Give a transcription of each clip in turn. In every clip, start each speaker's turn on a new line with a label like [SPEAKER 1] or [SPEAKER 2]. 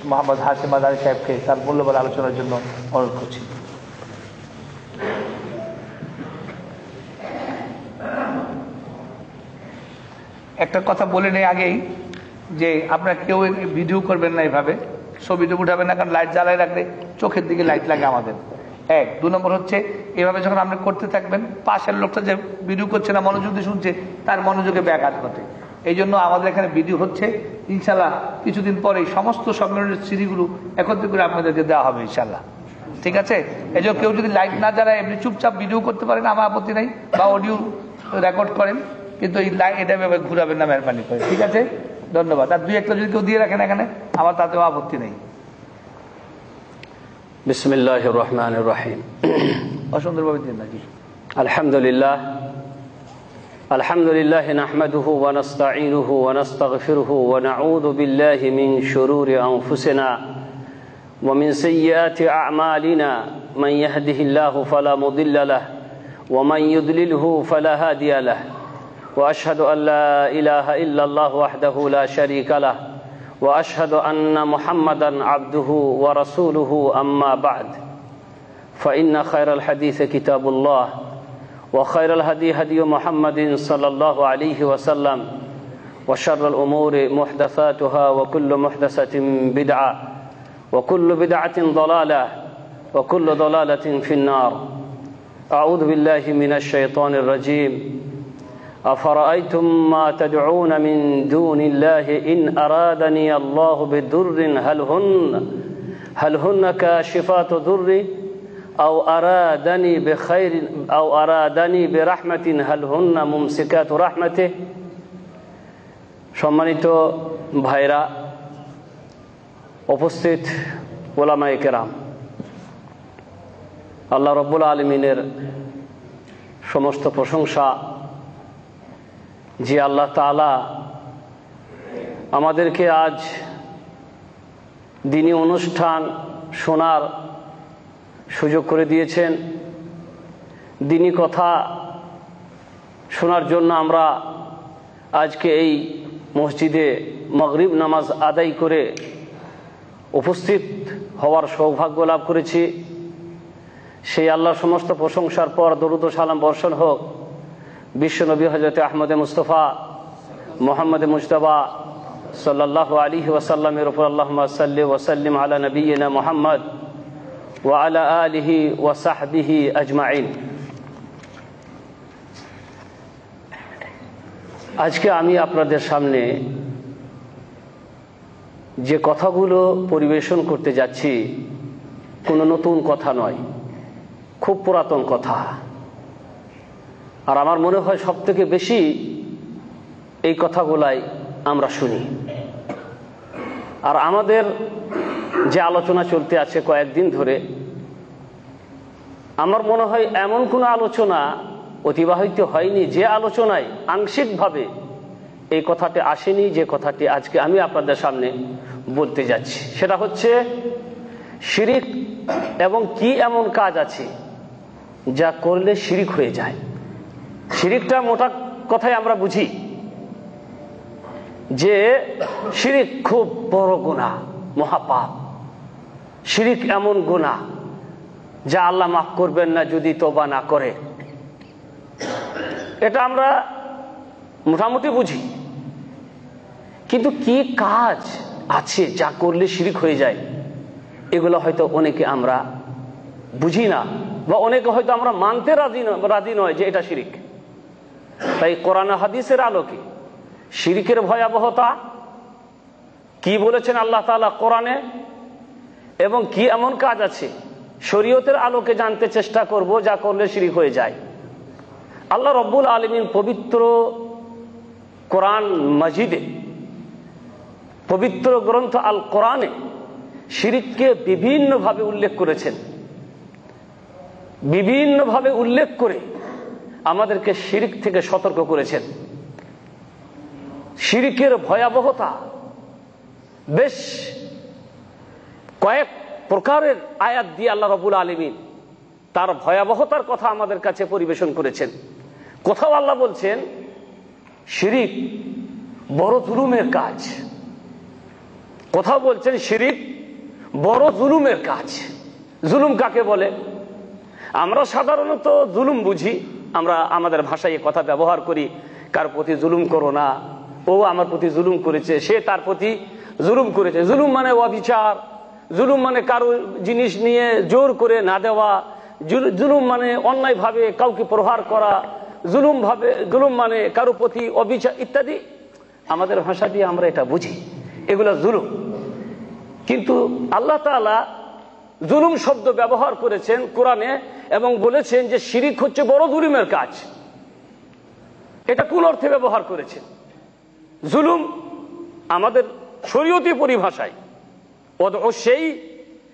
[SPEAKER 1] মোহাম্মদ হাশিম মাদানী সাহেবকে তার মূল্যবান আলোচনার জন্য অনুরোধ করছি। একটা কথা বলে নেই আগেই যে আপনারা কেউ ভিডিও করবেন না, এইভাবে ছবি তো উঠাবেন না, কারণ লাইট জ্বালায় রাখলে চোখের দিকে লাইট লাগে আমাদের। এক, 2 নম্বর হচ্ছে এভাবে যখন আপনি করতে থাকবেন পাশের লোকটা যে ভিডিও করছে না মনোযোগ দিয়ে শুনছে তার মনোযোগে ব্যাঘাত ঘটে। এই জন্য আমাদের এখানে ভিডিও হচ্ছে, ইনশাল্লাহ কিছুদিন পরেই সমস্ত সম্মেলনের সিডিগুলো একত্রিত করে আপনাদেরকে দেওয়া হবে ইনশাল্লাহ, ঠিক আছে? এই জন্য কেউ যদি লাইট না জ্বালায় এমনি চুপচাপ ভিডিও করতে পারেন, আমার আপত্তি নেই, বা অডিও রেকর্ড করেন, কিন্তু এই লাইট এটা এভাবে ঘুরাবেন না মেহরবানি করে, ঠিক আছে? ধন্যবাদ। আর 2-1টা যদি কেউ দিয়ে রাখেন এখানে আমার তাতেও আপত্তি নেই।
[SPEAKER 2] বিসমিল্লাহির রহমানির রহিম।
[SPEAKER 1] অসুন্দরভাবে দিন নাকি?
[SPEAKER 2] আলহামদুলিল্লাহ আলহামদুলিল্লাহ নাহমাদুহু ওয়া নাস্তাঈনুহু ওয়া নাস্তাগফিরুহু ওয়া নাউযু বিল্লাহি মিন শুরুরি আনফুসিনা ওয়া মিন সাইয়্যাতি আ'মালিনা মান ইয়াহদিহিল্লাহু ফালা মুদিল্লা লাহু ওয়া মান ইউদ্লিলহু ফালা হাদিয়া লাহু ওয়া আশহাদু আন লা ইলাহা ইল্লাল্লাহু ওয়াহদাহু লা শারীকা লাহু ওয়া আশহাদু আন্না মুহাম্মাদান আবদুহু ওয়া রাসূলুহু আম্মা বা'দ ফাইন্না খায়রাল হাদিসি কিতাবুল্লাহ وخير الهدي هدي محمد صلى الله عليه وسلم وشر الأمور محدثاتها وكل محدثة بدعة وكل بدعة ضلالة وكل ضلالة في النار. أعوذ بالله من الشيطان الرجيم. أفرأيتم ما تدعون من دون الله إن أرادني الله بضر هل هن كاشفات ضري أو أرادني بخير أو أرادني برحمة هل هن ممسكات رحمته. সম্মানিত ভাইরা, উপস্থিত ওলামায়ে কেরাম, আল্লাহ রাব্বুল আলামিনের সমস্ত প্রশংসা যে আল্লাহ তাআলা আমাদেরকে আজ দ্বীনি অনুষ্ঠান শোনার সুযোগ করে দিয়েছেন। দ্বীনি কথা শোনার জন্য আমরা আজকে এই মসজিদে মাগরিব নামাজ আদায় করে উপস্থিত হওয়ার সৌভাগ্য লাভ করেছি। সেই আল্লাহর সমস্ত প্রশংসার পর দরুদ ও সালাম বর্ষণ হোক বিশ্বনবী হযরত আহমদ মুস্তাফা মুহাম্মদ মুজতবা সাল্লাল্লাহু আলাইহি ওয়াসাল্লামের উপর। আল্লাহুম্মা সাল্লি ওয়া সাল্লিম আলা নবিয়িনা মুহাম্মদ ওয়া আলা আলিহি ওয়া সাহবিহি আজমাইন। আজকে আমি আপনাদের সামনে যে কথাগুলো পরিবেশন করতে যাচ্ছি কোনো নতুন কথা নয়, খুব পুরাতন কথা। আর আমার মনে হয় সবথেকে বেশি এই কথাগুলাই আমরা শুনি। আর আমাদের যে আলোচনা চলতে আছে কয়েকদিন ধরে, আমার মনে হয় এমন কোনো আলোচনা অতিবাহিত হয়নি যে আলোচনায় আংশিকভাবে এই কথাটি আসেনি, যে কথাটি আজকে আমি আপনাদের সামনে বলতে যাচ্ছি। সেটা হচ্ছে শিরিক এবং কি এমন কাজ আছে যা করলে শিরিক হয়ে যায়। শিরিকটা মোটা কথায় আমরা বুঝি যে শিরিক খুব বড় গুনাহ, মহাপাপ। শিরিক এমন গুনাহ যা আল্লাহ মাফ করবেন না যদি তওবা না করে। এটা আমরা মোটামুটি বুঝি, কিন্তু কি কাজ আছে যা করলে শিরিক হয়ে যায় এগুলো হয়তো অনেকে আমরা বুঝি না, বা অনেকে হয়তো আমরা মানতে রাজি নয় যে এটা শিরিক। তাই কোরআন হাদিসের আলোকে শিরিকের ভয়াবহতা কি বলেছেন আল্লাহ তাআলা কোরআনে এবং কি এমন কাজ আছে শরীয়তের আলোকে জানতে চেষ্টা করব যা করলে শিরিক হয়ে যায়। আল্লাহ রাব্বুল আলামিন পবিত্র কোরআন মাজিদে, পবিত্র গ্রন্থ আল কোরআনে শিরিককে বিভিন্নভাবে উল্লেখ করেছেন। বিভিন্নভাবে উল্লেখ করে আমাদেরকে শিরিক থেকে সতর্ক করেছেন। শিরিকের ভয়াবহতা বেশ কয়েক প্রকারের আয়াত দিয়ে আল্লাহ রাব্বুল আলামিন তার ভয়াবহতার কথা আমাদের কাছে পরিবেশন করেছেন। কোথাও আল্লাহ বলছেন শিরিক বড় জুলুমের কাজ, কোথাও বলছেন শিরিক বড় জুলুমের কাজ। জুলুম কাকে বলে? আমরা সাধারণত জুলুম বুঝি, আমরা আমাদের ভাষায় কথা ব্যবহার করি, কার প্রতি জুলুম করো না, ও আমার প্রতি জুলুম করেছে, সে তার প্রতি জুলুম করেছে। জুলুম মানে অবিচার, জুলুম মানে কারো জিনিস নিয়ে জোর করে না দেওয়া, জুলুম মানে অন্যায়ভাবে কাউকে প্রহার করা, জুলুম মানে কারো প্রতি অবিচার ইত্যাদি। আমাদের ভাষা দিয়ে আমরা এটা বুঝি, এগুলো জুলুম। কিন্তু আল্লাহ তাআলা জুলুম শব্দ ব্যবহার করেছেন কোরআনে এবং বলেছেন যে শিরিক হচ্ছে বড় জুলুমের কাজ। এটা কোন অর্থে ব্যবহার করেছেন? জুলুম আমাদের শরীয়তি পরিভাষায় সেই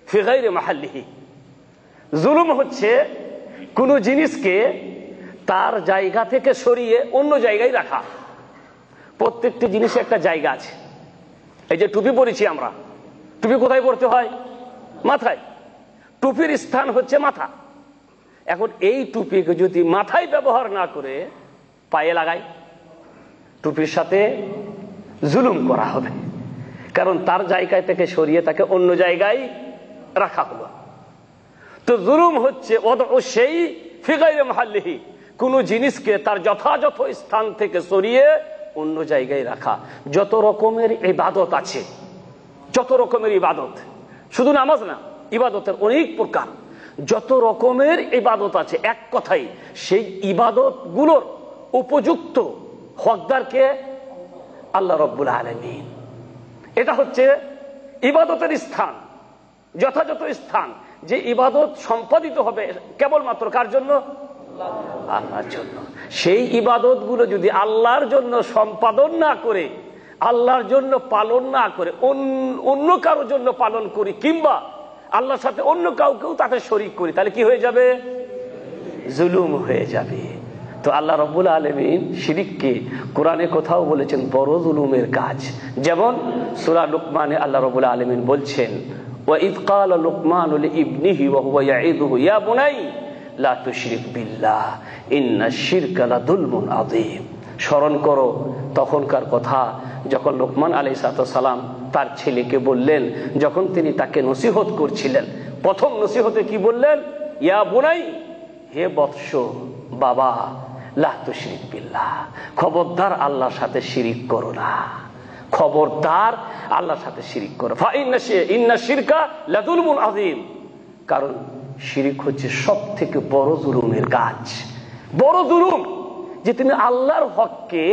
[SPEAKER 2] ফি গায়রি মাহাল্লিহি, জুলুম হচ্ছে কোন জিনিসকে তার জায়গা থেকে সরিয়ে অন্য জায়গায় রাখা। প্রত্যেকটি জিনিসে একটা জায়গা আছে। এই যে টুপি পরেছি আমরা, টুপি কোথায় পরতে হয়? মাথায়। টুপির স্থান হচ্ছে মাথা। এখন এই টুপিকে যদি মাথায় ব্যবহার না করে পায়ে লাগাই, টুপির সাথে জুলুম করা হবে, কারণ তার জায়গা থেকে সরিয়ে তাকে অন্য জায়গায় রাখা হলো। তো জুলুম হচ্ছে সেই ফি গায়রি মাহাল্লিহি, কোন জিনিসকে তার যথাযথ স্থান থেকে সরিয়ে অন্য জায়গায় রাখা। যত রকমের ইবাদত আছে, যত রকমের ইবাদত, শুধু নামাজ না, ইবাদতের অনেক প্রকার, যত রকমের ইবাদত আছে, এক কথাই সেই ইবাদত গুলোর উপযুক্ত হকদারকে আল্লাহ রাব্বুল আলামিন। এটা হচ্ছে ইবাদতের স্থান, যথাযথ স্থান। যে ইবাদত সম্পাদিত হবে কেবলমাত্র কার জন্য? আল্লাহর জন্য। সেই ইবাদত গুলো যদি আল্লাহর জন্য সম্পাদন না করে, আল্লাহর জন্য পালন না করে অন্য কারোর জন্য পালন করি, কিংবা আল্লাহর সাথে অন্য কাউকেও তাতে শরীক করি, তাহলে কি হয়ে যাবে? জুলুম হয়ে যাবে। তো আল্লাহ রাব্বুল আলামিন শিরককে কোরআনে কোথাও বলেছেন বড় জুলুমের কাজ। যেমন সূরা লুকমানে আল্লাহ রাব্বুল আলামিন বলছেন, ওয়া ইয ক্বালা লুকমানু লিইবনিহি ওয়া হুয়া ইয়াইদুহু ইয়া বুনাই লা তুশরিক বিল্লাহ ইন্নাশ শিরকা লাযুলমুন আযীম। স্মরণ করো তখনকার কথা যখন লোকমান আলাইহিস সালাম তার ছেলেকে বললেন, যখন তিনি তাকে নসিহত করছিলেন, প্রথম নসিহতে কি বললেন? ইয়া বুনাই, হে বৎস, বাবা, লা তুশরিক বিল্লাহ, খবরদার আল্লাহর সাথে শিরিক করো না, খবরদার আল্লাহর সাথে শিরিক করো। ইন্নাশ শিরকা লাযুলমুন আযীম, কারণ শিরিক হচ্ছে সব থেকে বড় জুলুমের কাজ। বড় জুলুম যে তুমি আল্লাহর হককে,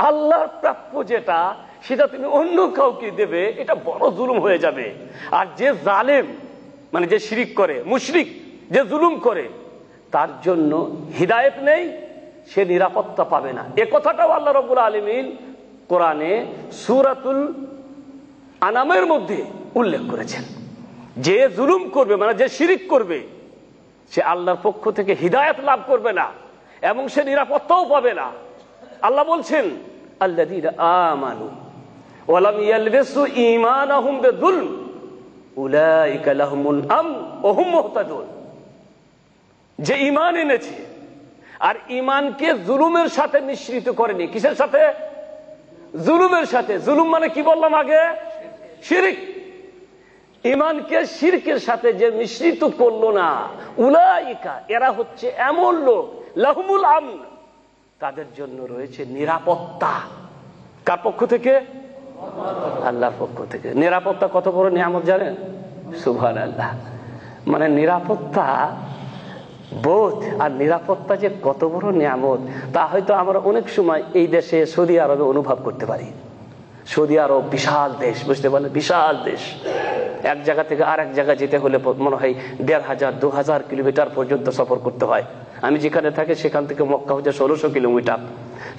[SPEAKER 2] আল্লাহর প্রাপ্য যেটা, সেটা তুমি অন্য কাউকে দেবে, এটা বড় জুলুম হয়ে যাবে। আর যে জালেম, মানে যে শিরিক করে, মুশরিক, যে জুলুম করে, তার জন্য হিদায়েত নেই, সে নিরাপত্তা পাবে না। এ কথাটাও আল্লাহ রাব্বুল আলামিন কোরআনে সূরাতুল আনামের মধ্যে উল্লেখ করেছেন। যে জুলুম করবে, মানে যে শিরিক করবে, সে আল্লাহর পক্ষ থেকে হিদায়েত লাভ করবে না এবং সে নিরাপত্তাও পাবে না। আল্লাহ বলছেন, আল্লাযীনা আমানু ওয়া লাম ইয়ালবিসু ঈমানাহুম বিযুলম উলাইকা লাহুমুল আমন ওয়া হুম মুহতাদুন। যে ঈমান এনেছে আর ঈমানকে জুলুমের সাথে মিশ্রিত করেনি। কিসের সাথে? জুলুমের সাথে। জুলুম মানে কি বললাম আগে? শিরক। ঈমানকে শিরকের সাথে যে মিশ্রিত করলো না, উলাইকা, এরা হচ্ছে এমন লোক, লাহুমুল আমন, তাদের জন্য রয়েছে নিরাপত্তা। কার পক্ষ থেকে? আল্লাহর পক্ষ থেকে। নিরাপত্তা কত বড় নিয়ামত জানেন? সুবহানাল্লাহ। মানে নিরাপত্তা বোধ আর নিরাপত্তা যে কত বড় নিয়ামত, তা হয়তো আমরা অনেক সময় এই দেশে সৌদি আরবে অনুভব করতে পারি। সৌদি আরব বিশাল দেশ, বুঝতে পারলেন? বিশাল দেশ। এক জায়গা থেকে আরেক জায়গায় যেতে হলে মনে হয় 1500-2000 কিলোমিটার পর্যন্ত সফর করতে হয়। আমি যেখানে থাকি সেখান থেকে মক্কা হচ্ছে 1600 কিলোমিটার।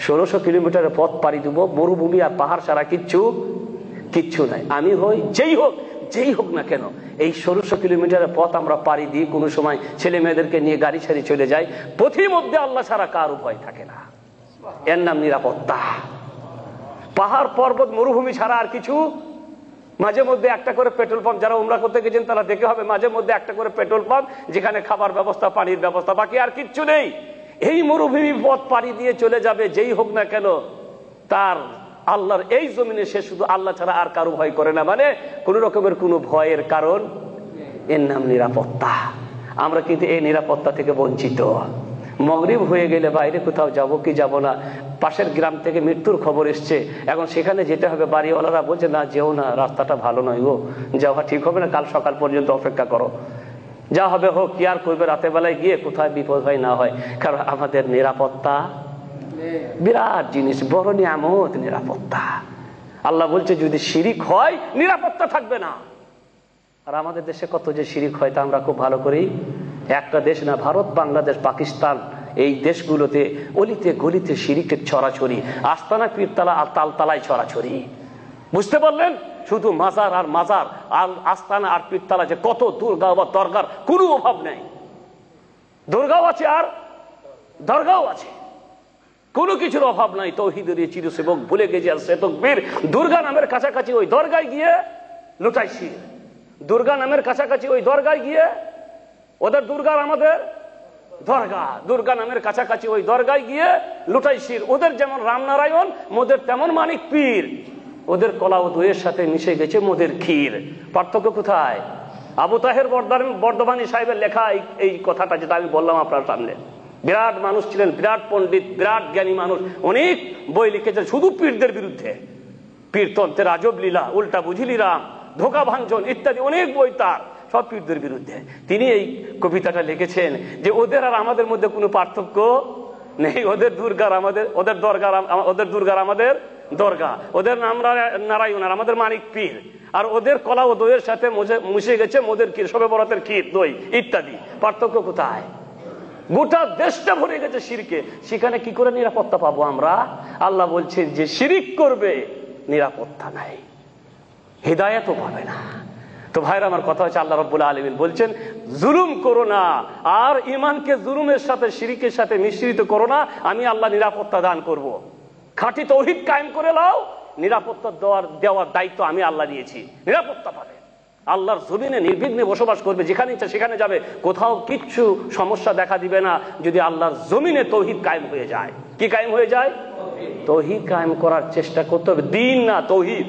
[SPEAKER 2] 1600 কিলোমিটারের পথ পাড়ি দেব, মরুভূমি আর পাহাড় ছাড়া কিচ্ছু নাই। আমি হই যেই হোক না কেন, এই 1600 কিলোমিটারের পথ আমরা পাড়ি দিই, কোনো সময় ছেলে মেয়েদেরকে নিয়ে গাড়ি ছাড়ি চলে যাই, পথের মধ্যে আল্লাহ ছাড়া কার উপায় থাকে না। এর নাম নিরাপত্তা। পাহাড় পর্বত মরুভূমি ছাড়া আর কিছু। মাঝে মধ্যে একটা করে পেট্রোল পাম্প, যারা উমরা করতে গেছেন তারা দেখে হবে, মাঝে মধ্যে একটা করে পেট্রোল পাম্প, যেখানে খাবার ব্যবস্থা, পানির ব্যবস্থা, বাকি আর কিচ্ছু নেই। এই মরুভূমি পথ পাড়ি দিয়ে চলে যাবে যেই হোক না কেন, তার আল্লাহর এই জমিনে সে শুধু আল্লাহ ছাড়া আর কারো ভয় করে না, মানে কোন রকমের কোনো ভয়ের কারণ, এর নাম নিরাপত্তা। আমরা কিন্তু এই নিরাপত্তা থেকে বঞ্চিত। মাগরিব হয়ে গেলে বাইরে কোথাও যাব কি যাব না, পাশের গ্রাম থেকে মৃত্যুর খবর এসছে, এখন সেখানে যেতে হবে। বাড়িওয়ালারা বলছে না যেও না, রাস্তাটা ভালো নয় গো, যাওয়া ঠিক হবে না, কাল সকাল পর্যন্ত অপেক্ষা করো, যা হবে হোক, কি আর করবে, রাতের বেলায় গিয়ে কোথায় বিপদ হয় না হয়। কারণ আমাদের নিরাপত্তা বিরাট জিনিস, বড় নিয়ামত নিরাপত্তা। আল্লাহ বলছে যদি শিরিক হয় নিরাপত্তা থাকবে না। আর আমাদের দেশে কত যে শিরিক হয় তা আমরা খুব ভালো করেই, একটা দেশ না, ভারত, বাংলাদেশ, পাকিস্তান, এই দেশগুলোতে অলিতে গলিতে শিরিকের ছড়াছড়ি, আস্তানা পীরতলা আর তালতলায় ছড়াছড়ি। বুঝতে পারলেন? শুধু মাজার আর মাজার আর আস্তানা আর পীরতলা, যে কত দুর্গা বা দরগার কোনো অভাব নেই। দুর্গাও আছে আর দরগাও আছে, কোনো কিছুর অভাব নাই। তৌহিদের চিরসেবক ভুলে গেছে আর সে তকবীর। দুর্গা নামের কাছাকাছি ওই দরগায় গিয়ে লুটাই শির, দুর্গা নামের কাছাকাছি ওই দরগায় গিয়ে, ওদের দুর্গার আমাদের দরগা, দুর্গা নামের কাছাকাছি ওই দরগায় গিয়ে লুটাই শির। ওদের যেমন রামনারায়ণ, মোদের তেমন মানিক পীর। ওদের কলা ও দইয়ের সাথে মিশে গেছে মোদের ক্ষীর। পার্থক্য কোথায়? আবু তাহের বর্ধমানী সাহেবের লেখা এই কথাটা যেটা আমি বললাম আপনার সামনে, বিরাট মানুষ ছিলেন, বিরাট পণ্ডিত, বিরাট জ্ঞানী মানুষ, অনেক বই লিখেছেন শুধু পীরদের বিরুদ্ধে। পীরতন্ত্রের আজব লীলা, উল্টা বুঝিলিরাম, ধোকা ভাঞ্জন ইত্যাদি অনেক বই তার, সব পীরদের বিরুদ্ধে। তিনি এই কবিতাটা লিখেছেন যে ওদের আর আমাদের মধ্যে কোনো পার্থক্য নেই। ওদের দুর্গার আমাদের, ওদের দুর্গার আমাদের দরগা, ওদের নারায়ণ আর আমাদের মানিক পীর, আর ওদের কলা ও দইয়ের সাথে মিশে গেছে মোদের ক্ষীর, শবে বরাতের ক্ষীর, দই ইত্যাদি। পার্থক্য কোথায়? গোটা দেশটা ভরে গেছে শিরকে, সেখানে কি করে নিরাপত্তা পাবো আমরা? আল্লাহ বলছেন যে শিরিক করবে নিরাপত্তা নাই, হিদায়াতও পাবে না। তো ভাইরা আমার কথা হচ্ছে, আল্লাহ রাব্বুল আলামিন বলছেন জুলুম করো না, আর ঈমানকে জুলুমের সাথে শিরিকের সাথে মিশ্রিত করো না, আমি আল্লাহ নিরাপত্তা দান করব। খাঁটি তৌহিদ কায়েম করে নাও, নিরাপত্তা দেওয়ার দায়িত্ব আমি আল্লাহ নিয়েছি, নিরাপত্তা পাবে। আল্লাহর জমিনে নির্বিঘ্নে বসবাস করবে, যেখানে ইচ্ছা সেখানে যাবে, কোথাও কিচ্ছু সমস্যা দেখা দিবে না যদি আল্লাহর জমিনে তৌহিদ কায়েম হয়ে যায়। কি কায়েম হয়ে যায়? তৌহিদ কায়েম করার চেষ্টা করতে হবে, দিন না তৌহিদ।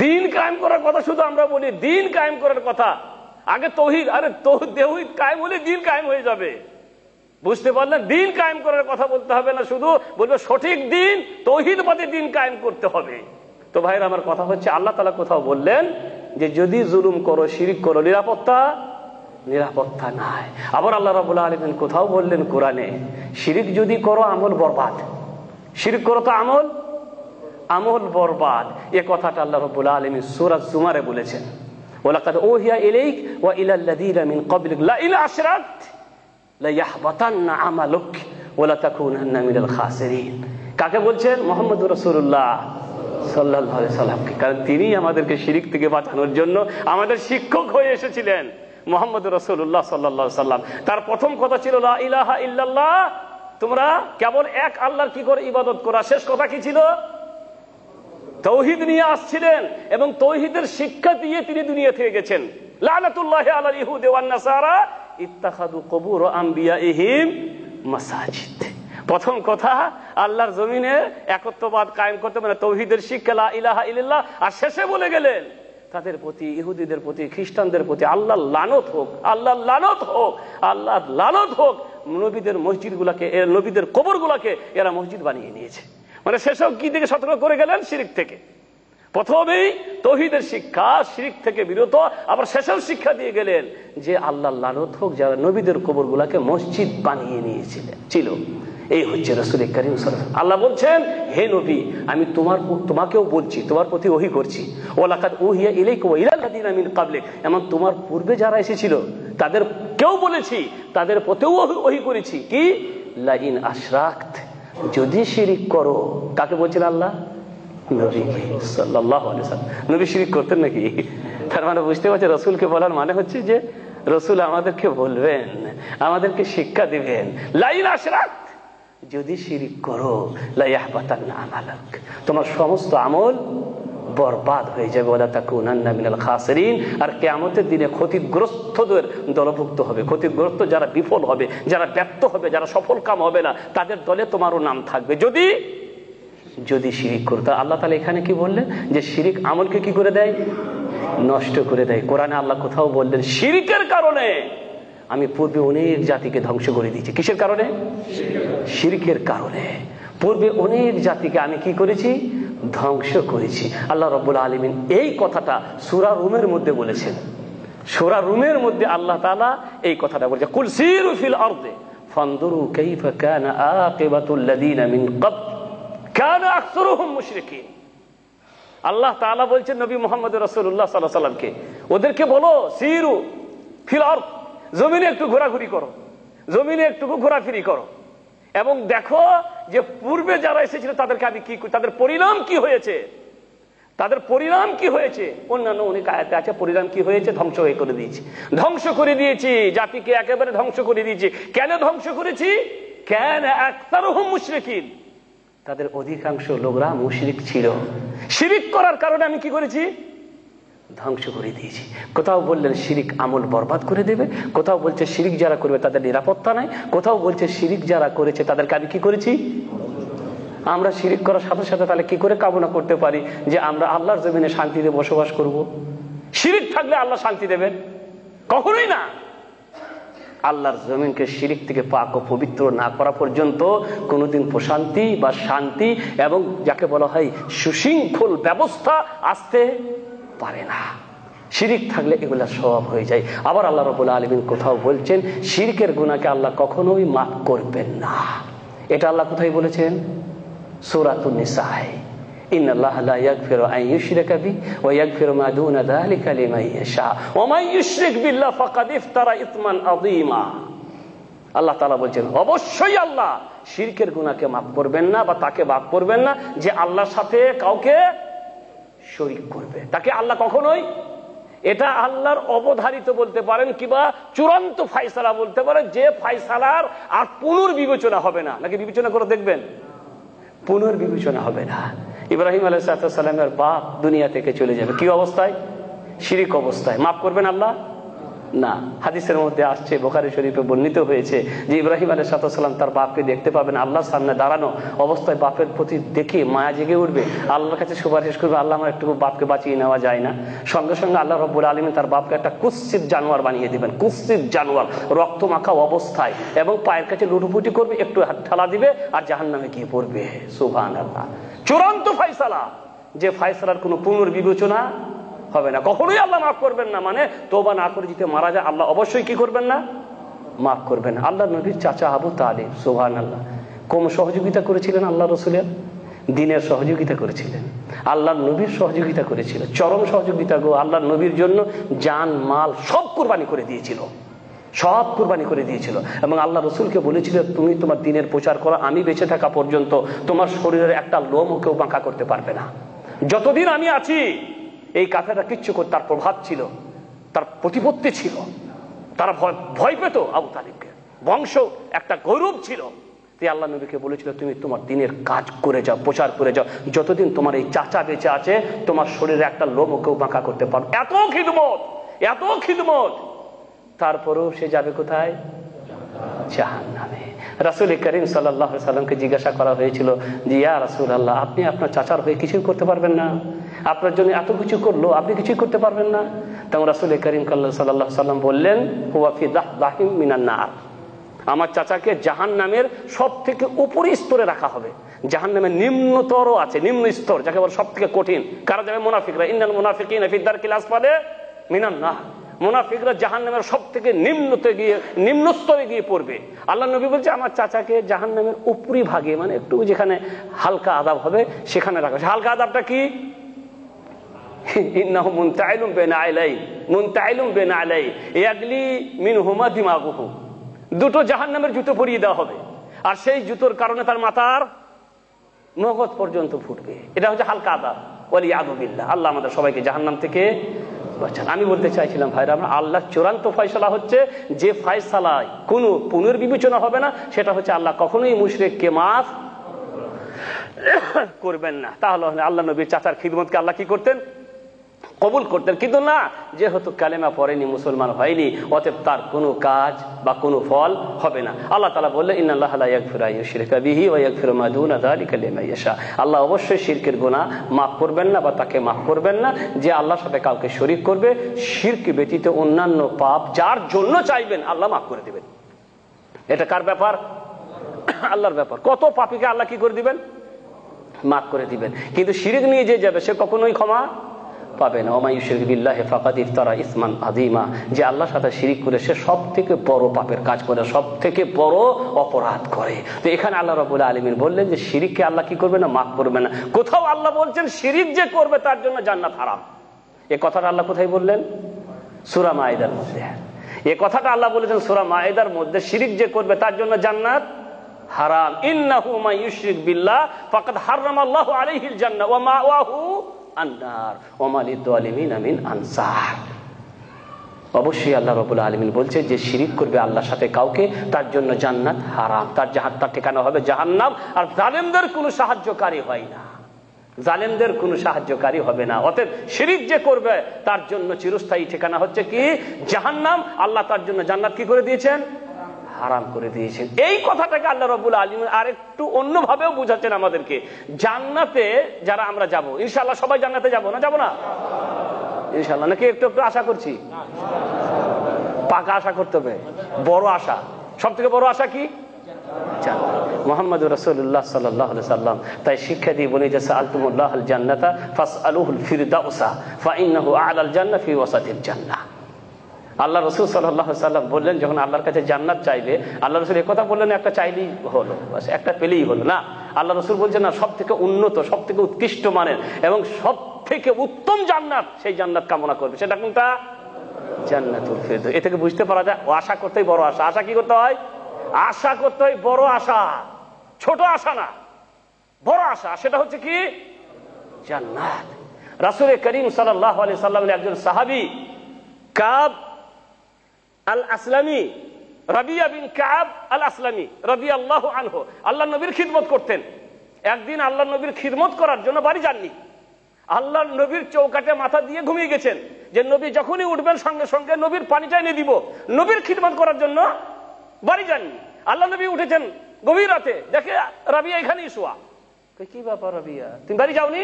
[SPEAKER 2] দিন কায়েম করার কথা শুধু আমরা বলি, দিন কায়েম করার কথা, আগে তৌহিদ। আরে তৌহিদ কায়েম হলে দিন কায়েম হয়ে যাবে, বুঝতে পারলেন? দিন কায়েম করার কথা বলতে হবে না, শুধু বলবে সঠিক দিন, তৌহিদবাদী দিন কায়েম করতে হবে। তো ভাইরা আমার কথা হচ্ছে, আল্লাহ তাআলা কোথাও বললেন যে যদি জুলুম করো, শিরিক করো, নিরাপত্তা নাই। আবার আল্লাহ রাব্বুল আলামিন কোথাও বললেন কোরআনে, শিরিক যদি করো আমল বরবাদ, শিরিক করো তো আমল বরবাদ। এ কথাটা আল্লাহ রাব্বুল আলামিন সূরা জুমারে বলেছেন, ওয়ালাকাদ উহিয়া ইলাইক ওয়া ইলাল লাযিনা মিন ক্বাবলিক লা ইন আশরাকত লা ইয়াহবাতান্না আমালুক ওয়া লা তাকুনান্না মিনাল খাসিরিন। কাকে বলছেন? মুহাম্মদুর রাসূলুল্লাহ সাল্লাল্লাহু আলাইহি সাল্লামকে। কারণ তিনি আমাদেরকে শিরিক থেকে বাঁচানোর জন্য আমাদের শিক্ষক হয়ে এসেছিলেন, মুহাম্মদুর রাসূলুল্লাহ সাল্লাল্লাহু আলাইহি সাল্লাম। তার প্রথম কথা ছিল লা ইলাহা ইল্লাল্লাহ, তোমরা কেবল এক আল্লাহর কি করে ইবাদত করা। শেষ কথা কি ছিল? তৌহিদ নিয়ে আসছিলেন এবং তৌহিদের শিক্ষা দিয়ে তিনি দুনিয়া থেকে গেছেন। লানাতুল্লাহি আলাল ইহুদি ওয়ান নাসারা ইত্তাখাযু কুবুর আম্বিয়াইহিম মাসাজিদ। প্রথম কথা, আল্লাহর জমিনে একত্ববাদ কায়েম করতে, মানে তৌহিদের শিক্ষা লা ইলাহা ইল্লাল্লাহ। আর শেষে বলে গেলেন তাদের প্রতি, ইহুদিদের প্রতি, খ্রিস্টানদের প্রতি আল্লাহর লানত হোক, আল্লাহর লানত হোক, আল্লাহর লানত হোক। নবীদের মসজিদগুলোকে, নবীদের কবরগুলোকে এরা মসজিদ বানিয়ে নিয়েছে। মানে শেষেও কি থেকে সতর্ক করে গেলেন? শিরিক থেকে। প্রথমেই তৌহিদের শিক্ষা, শিরিক থেকে বিরত, আবার শেষেও শিক্ষা দিয়ে গেলেন যে আল্লাহর লানত হোক যারা নবীদের কবরগুলোকে মসজিদ বানিয়ে নিয়েছিল। এই হচ্ছে রাসূল কারীম সাল্লাল্লাহু আলাইহি ওয়াসাল্লাম। আল্লাহ বলছেন, হে নবী, আমি তোমাকেও বলছি, তোমার প্রতি ওহী করছি। ওয়ালাকাদ উহিয়া ইলাইকা ওয়া ইলাল লাযিনা মিন ক্বাবলিক, এমন তোমার পূর্বে যারা এসেছিল তাদের কেউ বলেছি, তাদের প্রতিও ওহী করেছি। কি? লা ইন আশরাকত, যদি শিরিক করো। কাকে বলছেন আল্লাহ? নবী সাল্লাল্লাহু আলাইহি ওয়াসাল্লাম। নবী শিরিক করতেন নাকি? তার মানে বুঝতে পারছেন, রাসূলকে বলার মানে হচ্ছে যে রাসূল আমাদেরকে বলবেন, আমাদেরকে শিক্ষা দিবেন, লা ইন আশরাকত, যদি শিরিক করো লা ইয়াহবাতান্না আমালুক, তোমার সমস্ত আমল বরবাদ হয়ে যাবে, ওয়ালা তাকুনান্না মিনাল খাসিরিন। আর কিয়ামতের দিনে ক্ষতিগ্রস্তদের দলভুক্ত হবে। ক্ষতিগ্রস্ত যারা বিফল হবে, যারা ব্যর্থ হবে, যারা সফল কাম হবে না, তাদের দলে তোমারও নাম থাকবে যদি যদি শিরিক করতো। আল্লাহ তাআলা এখানে কি বললেন যে শিরিক আমলকে কি করে দেয়, নষ্ট করে দেয়। কোরআনে আল্লাহ কোথাও বললেন শিরিকের কারণে আমি পূর্বে অনেক জাতিকে ধ্বংস করে দিয়েছি। কিসের কারণে? শিরিকের কারণে পূর্বে অনেক জাতিকে আমি কি করেছি, ধ্বংস করেছি। আল্লাহ রাব্বুল আলামিন এই কথাটা সূরা রুমের মধ্যে বলেছেন। সূরা রুমের মধ্যে আল্লাহ তাআলা এই কথাটা বলেছে, কুল সিরু ফিল আরদি ফানদুরু কাইফা কানা আকিবাতুল লাযিনা মিন ক্বাবল কানা আকসারুহুম মুশরিকিন। আল্লাহ তাআলা বলছেন নবী মুহাম্মদ রাসূলুল্লাহ সাল্লাল্লাহু আলাইহি ওয়াসাল্লামকে, ওদেরকে বলো সিরু ফিল আরদ, জমিনে একটু ঘোরাঘুরি করো, জমিনে একটু ঘোরাফেরি করো এবং দেখো যে পূর্বে যারা এসেছিল তাদেরকে আমি কি, তাদের পরিণাম কি হয়েছে, তাদের পরিণাম কি হয়েছে। অন্যান্য অনেক আয়াতে আছে পরিণাম কি হয়েছে, ধ্বংস হয়ে করে দিয়েছি, ধ্বংস করে দিয়েছি, জাতিকে একেবারে ধ্বংস করে দিয়েছি। কেন ধ্বংস করেছি? কেন আকসারুহুম মুশরিকিন, তাদের অধিকাংশ লোকরা মুশরিক ছিল। শিরিক করার কারণে আমি কি করেছি, ধ্বংস করে দিয়েছি। কোথাও বললেন শিরিক আমল বরবাদ করে দেবে, কোথাও বলছে শিরিক যারা করবে তাদের নিরাপত্তা নাই, কোথাও বলছে শিরিক যারা করেছে তাদেরকে আমি কি করেছি। আমরা শিরিক করার সাথে সাথে তাহলে কি করে কামনা করতে পারি যে আমরা আল্লাহর জমিনে শান্তিতে বসবাস করব? শিরিক থাকলে আল্লাহ শান্তি দেবেন? কখনোই না। আল্লাহর জমিনকে শিরিক থেকে পাক ও পবিত্র না করা পর্যন্ত কোনোদিন প্রশান্তি বা শান্তি এবং যাকে বলা হয় সুশৃঙ্খল ব্যবস্থা আসতে পারে না। শিরিক থাকলে এগুলা সব হয়ে যায়। আবার আল্লাহ রাব্বুল আলামিন কোথাও বলছেন শিরকের গুনাহকে আল্লাহ কখনোই মাফ করবেন না। এটা আল্লাহ কোথায় বলেছেন? সূরাতুন নিসা, ইন্নাল্লাহা লা ইয়াগফিরু আন ইউশরাকা বিহি ওয়া ইয়াগফিরু মা দুনা যালিকা লিমান ইয়াশা ওয়া মান ইউশরিক বিল্লাহি ফাকাদ ইফতারা ইসমান আযীমা। আল্লাহ তাআলা বলেন অবশ্যই আল্লাহ শিরকের গুনাহকে মাফ করবেন না বা তাকে মাফ করবেন না যে আল্লাহর সাথে কাউকে শরীক করবে। তাকে আল্লাহ কখনোই, এটা আল্লাহর অবধারিত বলতে পারেন কিংবা চূড়ান্ত ফায়সালা বলতে পারেন, যে ফায়সালার আর পুনর্বিবেচনা হবে না। নাকি বিবেচনা করে দেখবেন? পুনর্বিবেচনা হবে না। ইব্রাহিম আলাইহিস সালামের বাপ দুনিয়া থেকে চলে যাবে কি অবস্থায়? শিরিক অবস্থায়। মাফ করবেন আল্লাহ? না। হাদিসের মধ্যে আসছে, বুখারী শরীফে বর্ণিত হয়েছে যে ইব্রাহিম আলাইহিস সালাম তার বাপকে দেখতে পাবেন আল্লাহর সামনে দাঁড়ানো অবস্থায়, বাপের প্রতি দেখে মায়া জেগে উঠবে, আল্লাহর কাছে সুপারিশ করবে, আল্লাহ আমার একটু বাপকে বাঁচিয়ে নেওয়া যায় না? সঙ্গে সঙ্গে আল্লাহ রাব্বুল আলামিন তার বাপকে একটা কুৎসিত জানোয়ার বানিয়ে দিবেন, কুৎসিত জানোয়ার, রক্ত মাখা অবস্থায়, এবং পায়ের কাছে লুটুপুটি করবে, একটু হাত ঠেলা দিবে আর জাহান্নামে গিয়ে পড়বে। সুবহানাল্লাহ। চূড়ান্ত ফায়সালা, যে ফায়সালার কোনো পুনর্বিবেচনা হবে না। কখনোই আল্লাহ মাফ করবেন না। মানে তওবা না করে যদি মারা যায় আল্লাহ অবশ্যই কি করবেন না, মাফ করবেন। আল্লাহ নবীর চাচা আবু তালিব সুবহানাল্লাহ কম সহযোগিতা করেছিলেন আল্লাহ রাসূলের, দ্বীনের সহযোগিতা করেছিলেন, আল্লাহর নবীর সহযোগিতা করেছিলেন, চরম সহযোগিতা গো। আল্লাহর নবীর জন্য জান মাল সব কুরবানি করে দিয়েছিল, সব কুরবানি করে দিয়েছিল। এবং আল্লাহ রাসূলকে বলেছিল তুমি তোমার দ্বীনের প্রচার করো, আমি বেঁচে থাকা পর্যন্ত তোমার শরীরের একটা লোমও কেউ বাঁকা করতে পারবে না। যতদিন আমি আছি এই কাফেররা কিচ্ছু করে, তার প্রভাব ছিল, তার প্রতিপত্তি ছিল, তারা ভয় পেত আবু তালিবকে, বংশ একটা গৌরব ছিল। তাই আল্লাহ নবীকে বলেছিল তুমি তোমার দ্বীনের কাজ করে যাও, প্রচার করে যাও, যতদিন তোমার এই চাচা বেঁচে আছে তোমার শরীরে একটা লোমও কেউ বাঁকা করতে পারবে। এত খিদমত, এত খিদমত, তারপরেও সে যাবে কোথায়? জাহান্নামে। রাসূল করিম সাল্লাল্লাহু আলাইহি সাল্লামকে জিজ্ঞাসা করা হয়েছিল যে ইয়া রাসূলুল্লাহ আপনি আপনার চাচার হয়ে কিছুই করতে পারবেন না? আপনার জন্য এত কিছু করলো, আপনি কিছুই করতে পারবেন না? তখন রাসূল করিম সাল্লাল্লাহু আলাইহি সাল্লাম বললেন হুয়া ফি দাহদাহিম মিনান নার, আমার চাচাকে জাহান্নামের সব থেকে উপরি স্তরে রাখা হবে। জাহান্নামের নিম্নতর আছে, নিম্ন স্তর যাকে বলে সব থেকে কঠিন। কারা যাবে? মুনাফিকরা। ইন্নাল মুনাফিকিনা ফি দারকিল আসফালি মিনান নার। মুনাফিকরা জাহান্নামের সব থেকে নিম্ন স্তরে গিয়ে পড়বে। আল্লাহ নবী বলছে আমার চাচাকে জাহান্নামের উপরি ভাগে, মানে একটু যেখানে হালকা আযাব হবে সেখানে রাখা। হালকা আযাবটা কি? ইন্নাহু মুনতাইলুম বাইনা আলাই, মুনতাইলুম বাইনা আলাই ইয়াগলি মিনহুমা দিমাগুহু। দুটো জাহান্নামের জুতো পরিয়ে দেওয়া হবে আর সেই জুতোর কারণে তার মাথার মগজ পর্যন্ত ফুটবে। এটা হচ্ছে হালকা আযাব। ওয়ালিয়াযু বিল্লাহ। আল্লাহ আমাদের সবাইকে জাহান্নাম থেকে বাঁচান। আমি বলতে চাইছিলাম ভাইরা, আমরা আল্লাহ চূড়ান্ত ফয়সালা হচ্ছে যে ফয়সালায় কোনো পুনর্বিবেচনা হবে না, সেটা হচ্ছে আল্লাহ কখনোই মুশরিককে মাফ করবেন না। তাহলে আল্লাহ নবীর চাচার খিদমতকে আল্লাহ কি করতেন? কবুল করতেন। কিন্তু না, যেহেতু কালেমা পড়েনি, মুসলমান হয়নি, অতএব তার কোনো কাজ বা কোনো ফল হবে না। আল্লাহ তাআলা বললেন, ইন্নাল্লাহা লা ইয়াগফিরু আন ইউশরিকা বিহি ওয়া ইয়াগফিরু মা দুনা যালিকা লিমান ইয়াশা। আল্লাহ অবশ্যই শিরকের গুনাহ মাফ করবেন না বা তাকে মাফ করবেন না যে আল্লাহর সাথে কাউকে শরীক করবে। শিরক ব্যতীত অন্যান্য পাপ যার জন্য চাইবেন আল্লাহ মাফ করে দিবেন। এটা কার ব্যাপার? আল্লাহর ব্যাপার। কত পাপীকে আল্লাহ কি করে দিবেন? মাফ করে দিবেন। কিন্তু শিরক নিয়ে যে যাবে সে কখনোই ক্ষমা পাবে না। ওমা ইউশরিক বিল্লাহি ফাকাদ ইফতারা ইসমান আযীমা। যে আল্লাহর সাথে শিরক করে সে সবথেকে বড় পাপের কাজ করে, সবথেকে বড় অপরাধ করে। তো এখানে আল্লাহ রাব্বুল আলামিন বললেন যে শিরককে আল্লাহ কি করবে না? মাফ করবে না। কোথাও আল্লাহ বলছেন শিরক যে করবে তার জন্য জান্নাত হারাম। এই কথাটা আল্লাহ কোথায় বললেন? সূরা মায়েদার মধ্যে। এই কথাটা আল্লাহ বলেছেন সূরা মায়েদার মধ্যে, শিরক যে করবে তার জন্য জান্নাত হারাম। ইন্নাহু মান ইউশরিক বিল্লাহ ফাকাদ হারামাল্লাহু আলাইহিল জান্নাহ ওয়া মাওয়াহু আন-নার ওয়া মা লিয-যালিমিনা মিন আনসার। অবশ্যই আল্লাহ রাব্বুল আলামিন বলছে যে শিরক করবে আল্লাহর সাথে কাউকে, তার জন্য জান্নাত হারাম, তার ঠিকানা হবে জাহান্নাম। আর জালেমদের কোনো সাহায্যকারী হয় না, জালেমদের কোনো সাহায্যকারী হবে না। অতএব শিরক যে করবে তার জন্য চিরস্থায়ী ঠিকানা হচ্ছে কি? জাহান্নাম। আল্লাহ তার জন্য জান্নাত কি করে দিয়েছেন? হারাম করে দিয়েছেন। এই কথাটাকে আল্লাহ রাব্বুল আলামিন আরেকটু অন্যভাবেও বুঝাচ্ছেন আমাদেরকে। জান্নাতে যারা আমরা যাব, ইনশাআল্লাহ সবাই জান্নাতে যাব না? যাব না ইনশাআল্লাহ? নাকি একটু একটু আশা করছি? পাকা আশা করতে হবে, বড় আশা। সব থেকে বড় আশা কি? মুহাম্মদুর রাসূলুল্লাহ সাল্লাল্লাহু আলাইহি সাল্লাম তাই শিক্ষা দিয়ে বলে যে সাআলতুমুল্লাহাল জান্নাতা ফাসআলুহুল ফিরদাউসা ফাইন্নাহু আ'লাল জান্নাহ ফি ওয়াসাতিল জান্নাহ। আল্লাহ রাসূল সাল্লাল্লাহু আলাইহি সাল্লাম বললেন, যখন আল্লাহর কাছে জান্নাত চাইবে, আল্লাহ রাসূল এই কথা বললেন একটা চাইলেই হলো, বাস একটা পেলেই হলো না। আল্লাহ রাসূল বলছেন না, সবথেকে উন্নত, সবথেকে উৎকৃষ্ট মানের এবং সবথেকে উত্তম জান্নাত, সেই জান্নাত কামনা করবে। সেটা কোনটা? জান্নাতুল ফিরদাউস। এ থেকে বুঝতে পারা যায় ও আশা করতেই বড় আশা। আশা কি করতে হয়? আশা করতে হয় বড় আশা, ছোট আশা না, বড় আশা। সেটা হচ্ছে কি? জান্নাত। রাসূল করিম সাল্লাল্লাহু আলাইহি সাল্লামের একজন সাহাবী কাব আল আসলামী, রাবিয়া বিন কাব আল আসলামী রাদিয়াল্লাহু আনহু, আল্লাহর নবীর খিদমত করতেন। একদিন আল্লাহর নবীর খিদমত করার জন্য বাড়ি যাননি। আল্লাহর নবীর চৌকাটে মাথা দিয়ে ঘুমিয়ে গেছেন যে নবী যখনই উঠবেন সঙ্গে সঙ্গে নবীর পানিটা এনে দিব। নবীর খিদমত করার জন্য বাড়ি যাননি। আল্লাহ নবী উঠেছেন গভীর রাতে, দেখে রাবিয়া এখানেই শোয়া। কি ব্যাপার রাবিয়া, তুমি বাড়ি যাওনি?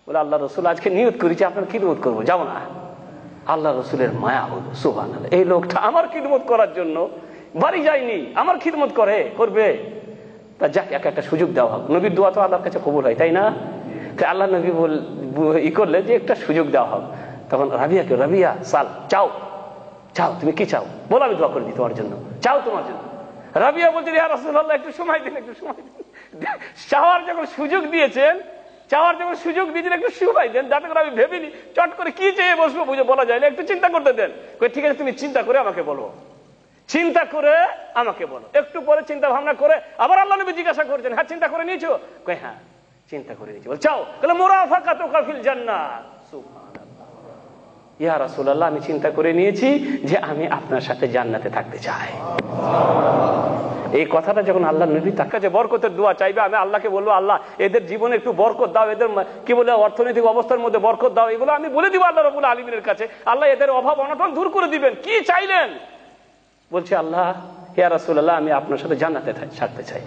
[SPEAKER 2] বলে আল্লাহ রাসূল আজকে নিয়ত করেছি আপনার খিদমত করবো, যাও না। আল্লাহ রাসূলের মায়া হলো, সুবহানাল্লাহ, এই লোকটা আমার খিদমত করার জন্য বাড়ি যায়নি, আমার খিদমত করবে। তা যাক, একটা সুযোগ দেওয়া হোক। নবীর দোয়া তো আল্লাহর কাছে কবুল হয়, তাই না? তাই আল্লাহ নবী করলে যে একটা সুযোগ দেওয়া হোক। তখন রাবিয়াকে, রাবিয়া সাল, চাও চাও, তুমি কি চাও বলো, আমি দোয়া করে দিই তোমার জন্য, চাও তোমার জন্য। রাবিয়া বলছে, ইয়া রাসূলুল্লাহ একটু সময় দিন, একটু সময় দিন। চাওয়ার যখন সুযোগ দিয়েছেন, একটু সময় দেন, যাতে করে আমি ভেবিনি চট করে কি চেয়ে বসবো বুঝে বলা যায় না, একটু চিন্তা করতে দেন। ঠিক আছে, তুমি চিন্তা করে আমাকে বলো, চিন্তা করে আমাকে বলো। একটু পরে চিন্তা ভাবনা করে আবার আল্লাহ নবী জিজ্ঞাসা করছেন, হ্যাঁ চিন্তা করে নিয়েছো? হ্যাঁ চিন্তা করে নিয়েছি। বল চাও? তাহলে মুরাফাকাতুকা ফিল জান্নাহ। সুবহানাল্লাহ, ইয়া রাসূলুল্লাহ আমি চিন্তা করে নিয়েছি যে আমি আপনার সাথে জান্নাতে থাকতে চাই। এই কথাটা যখন আল্লাহ নবী তার কাছে বরকতের দোয়া চাইবে, আমি আল্লাহকে বলবো, আল্লাহ এদের জীবনে একটু বরকত দাও, এদের কি বলে অর্থনৈতিক অবস্থার মধ্যে বরকত দাও, এগুলো আমি বলে দিব আল্লাহ রাব্বুল আলামিনের কাছে। আল্লাহ এদের অভাব অনটন দূর করে দিবেন। কি চাইলেন? বলছে, আল্লাহ ইয়া রাসূলুল্লাহ আমি আপনার সাথে জান্নাতে থাকতে চাই।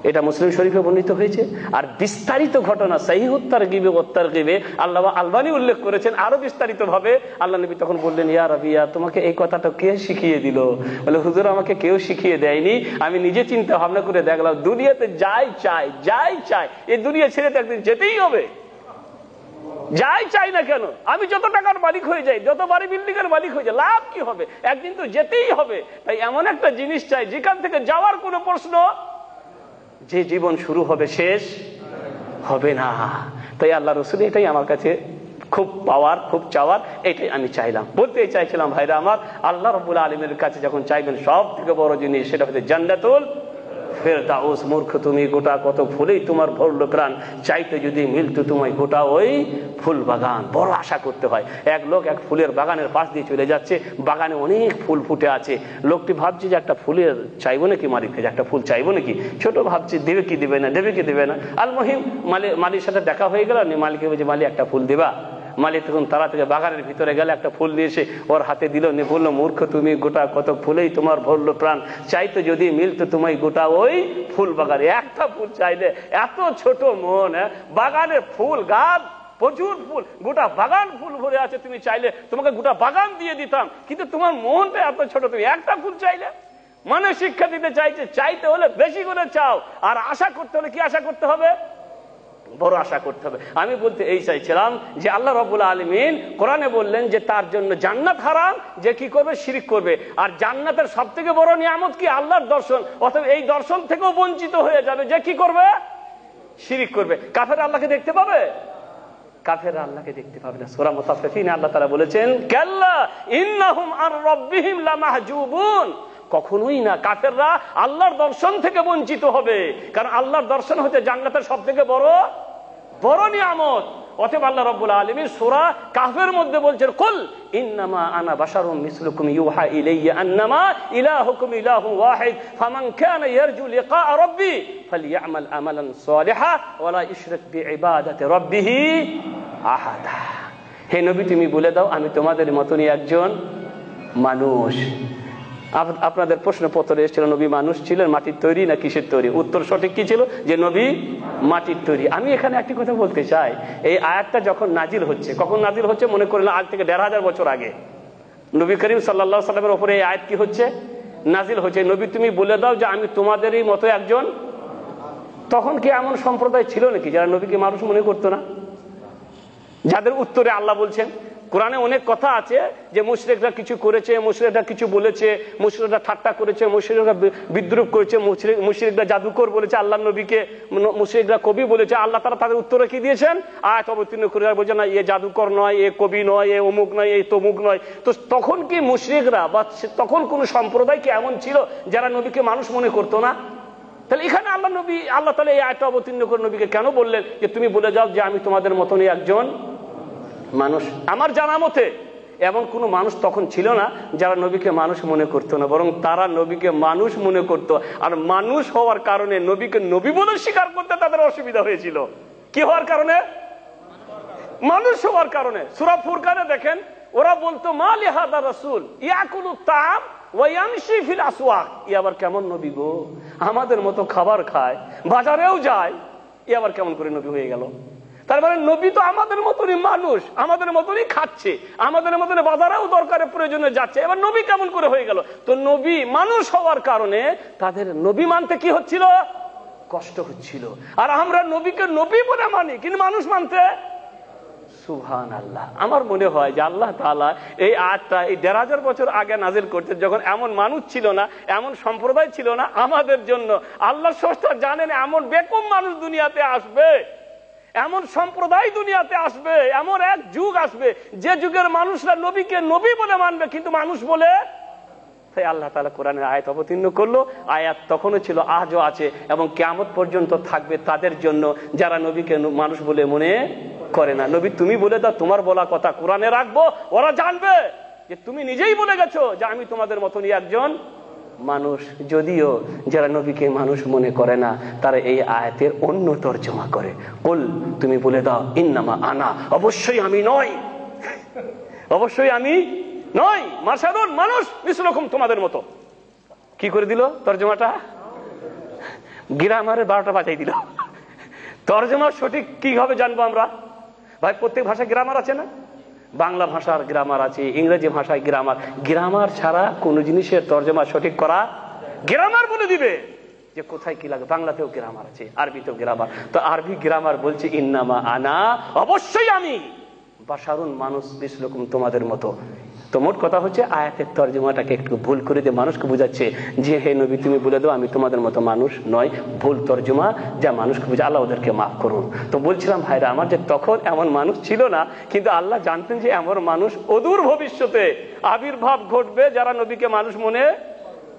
[SPEAKER 2] এটা মুসলিম শরীফে বর্ণিত হয়েছে। আর বিস্তারিত ঘটনা সহিহুত তারগিবে ওয়াত তারগিবে আল্লামা আলবানী উল্লেখ করেছেন আরো বিস্তারিত ভাবে। আল্লাহ নবী তখন বললেন, ইয়া রাবিয়া তোমাকে এই কথাটা কে শিখিয়ে দিল? বলে, হুজুর আমাকে কেউ শিখিয়ে দেয়নি, আমি নিজে চিন্তা ভাবনা করে দেখলাম দুনিয়াতে যাই চাই এই দুনিয়া ছেড়ে তো একদিন যেতেই হবে। যাই চাই না কেন, আমি যত টাকার মালিক হয়ে যাই, যত বাড়ি বিল্ডিং এর মালিক হয়ে যাই, লাভ কি হবে? একদিন তো যেতেই হবে। তাই এমন একটা জিনিস চাই যেখান থেকে যাওয়ার কোনো প্রশ্ন, যে জীবন শুরু হবে শেষ হবে না। তাই আল্লাহ রাসূল এটাই আমার কাছে খুব পাওয়ার, খুব চাওয়ার, এটাই আমি চাইলাম। বলতে চাইছিলাম ভাইরা আমার, আল্লাহ রাব্বুল আলামিনের কাছে যখন চাইবেন সব থেকে বড় জিনিস সেটা হচ্ছে জান্নাতুল ফেরদাউস, মূর্খ তুমি, গোটা কত ফুলেই তোমার ভরল প্রাণ, চাইতে যদি মিলতো তোমায় গোটা ওই ফুল বাগান। বড় আশা করতে হয়। এক লোক এক ফুলের বাগানের পাশ দিয়ে চলে যাচ্ছে, বাগানে অনেক ফুল ফুটে আছে। লোকটি ভাবছে যে একটা ফুলের চাইবো নাকি মালিককে, যে একটা ফুল চাইবো নাকি, ছোট ভাবছে দেবে কি দেবে না, দেবে কি দেবে না। আল মহিম মালিকের সাথে দেখা হয়ে গেল, মালিককে বলছে মালিক একটা ফুল দেবা। মালিক তখন তারা থেকে বাগানের ভিতরে গেলে একটা ফুল নিয়ে এসে ওর হাতে দিল, নিয়ে বললো মূর্খ তুমি, গোটা কত ফুলেই তোমার ভরলো প্রাণ, চাইতো যদি মিলতো তোমায় গোটা ওই ফুল বাগানে। একটা ফুল চাইলে এত ছোট মন, বাগানের ফুল গাছ প্রচুর ফুল, গোটা বাগান ফুল ভরে আছে, তুমি চাইলে তোমাকে গোটা বাগান দিয়ে দিতাম, কিন্তু তোমার মনটা এত ছোট, তুমি একটা ফুল চাইলে। মানে শিক্ষা দিতে চাইছে, চাইতে হলে বেশি করে চাও, আর আশা করতে হলে কি আশা করতে হবে, বড় আশা করতে হবে। আমি বলতে এই চাইছিলাম যে আল্লাহ রাব্বুল আলামিন কোরআনে বললেন যে তার জন্য জান্নাত হারাম, যে কি করবে, শিরক করবে। আর জান্নাতের সব থেকে বড় নিয়ামত কি, আল্লাহর দর্শন। অথবা এই দর্শন থেকেও বঞ্চিত হয়ে যাবে যে কি করবে, শিরক করবে। কাফের আল্লাহকে দেখতে পাবে, কাফেররা আল্লাহকে দেখতে পাবে না। সূরা মুতাফফিফিনে আল্লাহ তাআলা বলেছেন কাল্লা ইন্নাহুম আর রাব্বিহিম লামাহজুবুন, কখনোই না, কাফেররা আল্লাহর দর্শন থেকে বঞ্চিত হবে, কারণ আল্লাহর দর্শন হচ্ছে জান্নাতের সবথেকে বড় বড় নিয়ামত। অতএব আল্লাহ রাব্বুল আলামিন সূরা কাহফের মধ্যে বলছেন কুল ইন্নামা আনা বাশারুম মিসলুকুম ইউহা ইলাইয়া আন্নামা ইলাহুকুম ইলাহুন ওয়াহিদ ফামান কানা ইয়ারজু লিকা রাব্বি ফালইয়ামাল আমালান সালিহা ওয়া লা ইশরিক বিইবাদাতি রাব্বিহি আহাদা। হে নবী তুমি বলে দাও আমি তোমাদের মতনই একজন মানুষ। আপনাদের প্রশ্নপত্রে এসেছিল নবী মানুষ ছিলেন মাটির তৈরি না কিসের তৈরি? উত্তর সঠিক কি ছিল, যে নবী মাটির তৈরি। আমি এখানে একটি কথা বলতে চাই, এই আয়াতটা যখন নাজিল হচ্ছে, কখন নাজিল হচ্ছে মনে করলেন আজ থেকে ১৫০০ বছর আগে নবী করিম সাল্লাল্লাহু আলাইহি সাল্লামের উপরে এই আয়াত কি হচ্ছে, নাজিল হচ্ছে। নবী তুমি বলে দাও যে আমি তোমাদেরই মতো একজন। তখন কি এমন সম্প্রদায় ছিল নাকি যারা নবীকে মানুষ মনে করতো না? যাদের উত্তরে আল্লাহ বলছেন, কোরআনে অনেক কথা আছে যে মুশরিকরা কিছু করেছে, মুশরিকরা কিছু বলেছে, মুশরিকরা ঠাট্টা করেছে, মুশরিকরা বিদ্রুপ করেছে, মুশরিকরা জাদুকর বলেছে আল্লাহ নবীকে, মুশরিকরা কবি বলেছে। আল্লাহ তাআলা তাদের উত্তরে কি দিয়েছেন, আয়াত অবতীর্ণ করে বলছে না এ জাদুকর নয়, এ কবি নয়, এ অমুক নয়, এ তমুক নয়। তো তখন কি মুশরিকরা বা তখন কোন সম্প্রদায় কি এমন ছিল যারা নবীকে মানুষ মনে করতো না? তাহলে এখানে আল্লাহ তাআলা এই আয়াতটা অবতীর্ণ করে নবীকে কেন বললেন যে তুমি বলে যাও যে আমি তোমাদের মতনই একজন মানুষ? আমার জানা মতে এমন কোন মানুষ তখন ছিল না যারা নবীকে মানুষ মনে করতো না, বরং তারা নবীকে মানুষ মনে করত। আর মানুষ হওয়ার কারণে নবীকে নবী বলে স্বীকার করতে তাদের অসুবিধা হয়েছিল। কি হওয়ার কারণে? মানুষ হওয়ার কারণে। সূরা ফুরকানে দেখেন, ওরা বলতো মা লিহাদা রাসূল ইয়াকুলু তাম ওয়া ইয়ামশি ফিল আসওয়াক, ই আবার কেমন নবী গো, আমাদের মতো খাবার খায়, বাজারেও যায়, ই আবার কেমন করে নবী হয়ে গেল? তার মানে নবী তো আমাদের মতনই মানুষ, আমাদের মতনই খাচ্ছে, আমাদের মতনই বাজারেও দরকারে প্রয়োজনে যাচ্ছে, এবার নবী কেমন করে হয়ে গেল? তো নবী মানুষ হওয়ার কারণে তাদের নবী মানতে কি হচ্ছিল, কষ্ট হচ্ছিল। আর আমরা নবীকে নবী বলে মানি, কিন্তু মানুষ মানতে সুবহানাল্লাহ। আমার মনে হয় যে আল্লাহ তাআলা এই আয়াতটা এই ১৫০০ বছর আগে নাজিল করতেন, যখন এমন মানুষ ছিল না, এমন সম্প্রদায় ছিল না। আমাদের জন্য আল্লাহ স্রষ্টা জানেন এমন বেকুম মানুষ দুনিয়াতে আসবে, এমন সম্প্রদায় দুনিয়াতে আসবে, এমন এক যুগ আসবে যে যুগের মানুষরা নবীকে নবী বলে মানবে কিন্তু মানুষ বলে। তাই আল্লাহ তাআলা কোরআনের আয়াত অবতীর্ণ করলো। আয়াত তখনও ছিল, আজও আছে এবং কিয়ামত পর্যন্ত থাকবে তাদের জন্য যারা নবীকে মানুষ বলে মনে করে না। নবী তুমি বলে দাও তোমার বলা কথা কোরআনে রাখবো, ওরা জানবে যে তুমি নিজেই বলে গেছো যে আমি তোমাদের মতনই একজন মানুষ। যদিও যারা নবীকে মানুষ মনে করে না তারা এই আয়াতের অন্য তর্জমা করে, কুল তুমি বলে দাও ইন্নামা আনা, অবশ্যই আমি নই, অবশ্যই আমি নই, মাশারুন মানুষ মিসলুকুম তোমাদের মতো। কি করে দিল তর্জমাটা? গ্রামারের ১২টা বাজাই দিল। তর্জমা সঠিক কিভাবে জানবো আমরা? ভাই প্রত্যেক ভাষায় গ্রামার আছে না? বাংলা ভাষার গ্রামার আছে, ইংরেজি ভাষায় গ্রামার। গ্রামার ছাড়া কোন জিনিসের তর্জমা সঠিক করা, গ্রামার বলে দিবে যে কোথায় কি লাগে। বাংলাতেও গ্রামার আছে, আরবিতেও গ্রামার। তো আরবি গ্রামার বলছে ইন্নামা আনা, অবশ্যই আমি, বাশারুন মানুষ মিসলুকুম তোমাদের মতো। তো মোট কথা হচ্ছে আয়াতের তর্জমাটাকে একটু ভুল করে দিয়ে মানুষকে বোঝাচ্ছে যে হে নবী তুমি বলে দাও আমি তোমাদের মতো মানুষ নয়। ভুল তর্জমা যা মানুষকে বুঝে, আল্লাহ ওদেরকে মাফ করুন। তো বলছিলাম ভাইরা আমার যে তখন এমন মানুষ ছিল না, কিন্তু আল্লাহ জানতেন যে এমন মানুষ অদূর ভবিষ্যতে আবির্ভাব ঘটবে যারা নবীকে মানুষ মনে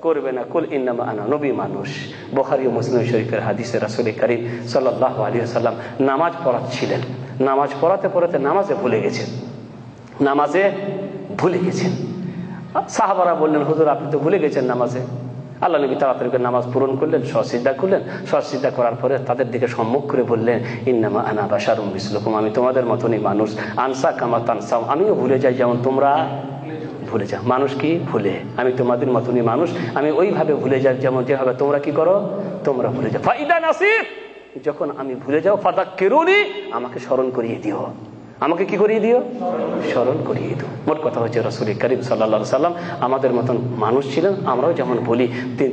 [SPEAKER 2] করবে না। কুল ইন্নামা আনা, নবী মানুষ। বুখারী ও মুসলিম শরীফের হাদিসে রাসূল কারীম সাল্লাল্লাহু আলাইহি ওয়াসাল্লাম নামাজ পড়াচ্ছিলেন। নামাজ পড়াতে পড়াতে নামাজে ভুলে গেছেন। সাহাবারা বললেন, হুজুর আপনি তো ভুলে গেছেন নামাজে। আল্লাহ নবী তাড়াতাড়ি করে নামাজ পূরণ করলেন, সজদা করলেন। সজদা করার পরে তাদের দিকে সম্মুখ করে বললেন, ইন্নামা আনা বাশারুম মিসলুকুম, আমি তোমাদের মতনই মানুষ। আনসা কামা তানসাও, আমিও ভুলে যাই যেমন তোমরা ভুলে যাও। মানুষ কি ভুলে, আমি তোমাদের মতনই মানুষ, আমি ওইভাবে ভুলে যাই যেমন যেভাবে তোমরা কি করো, তোমরা ভুলে যাও। ফাইদা নাসির, যখন আমি ভুলে যাও, ফাযাক্কিরুনি, আমাকে স্মরণ করিয়ে দিও। আমাকে কি করিয়ে দিও, স্মরণ করিয়ে দিও। মোট কথা হচ্ছে রাসূল কারীম সাল্লাল্লাহু আলাইহি সাল্লাম আমাদের মতন মানুষ ছিলেন। আমরাও যেমন বলি,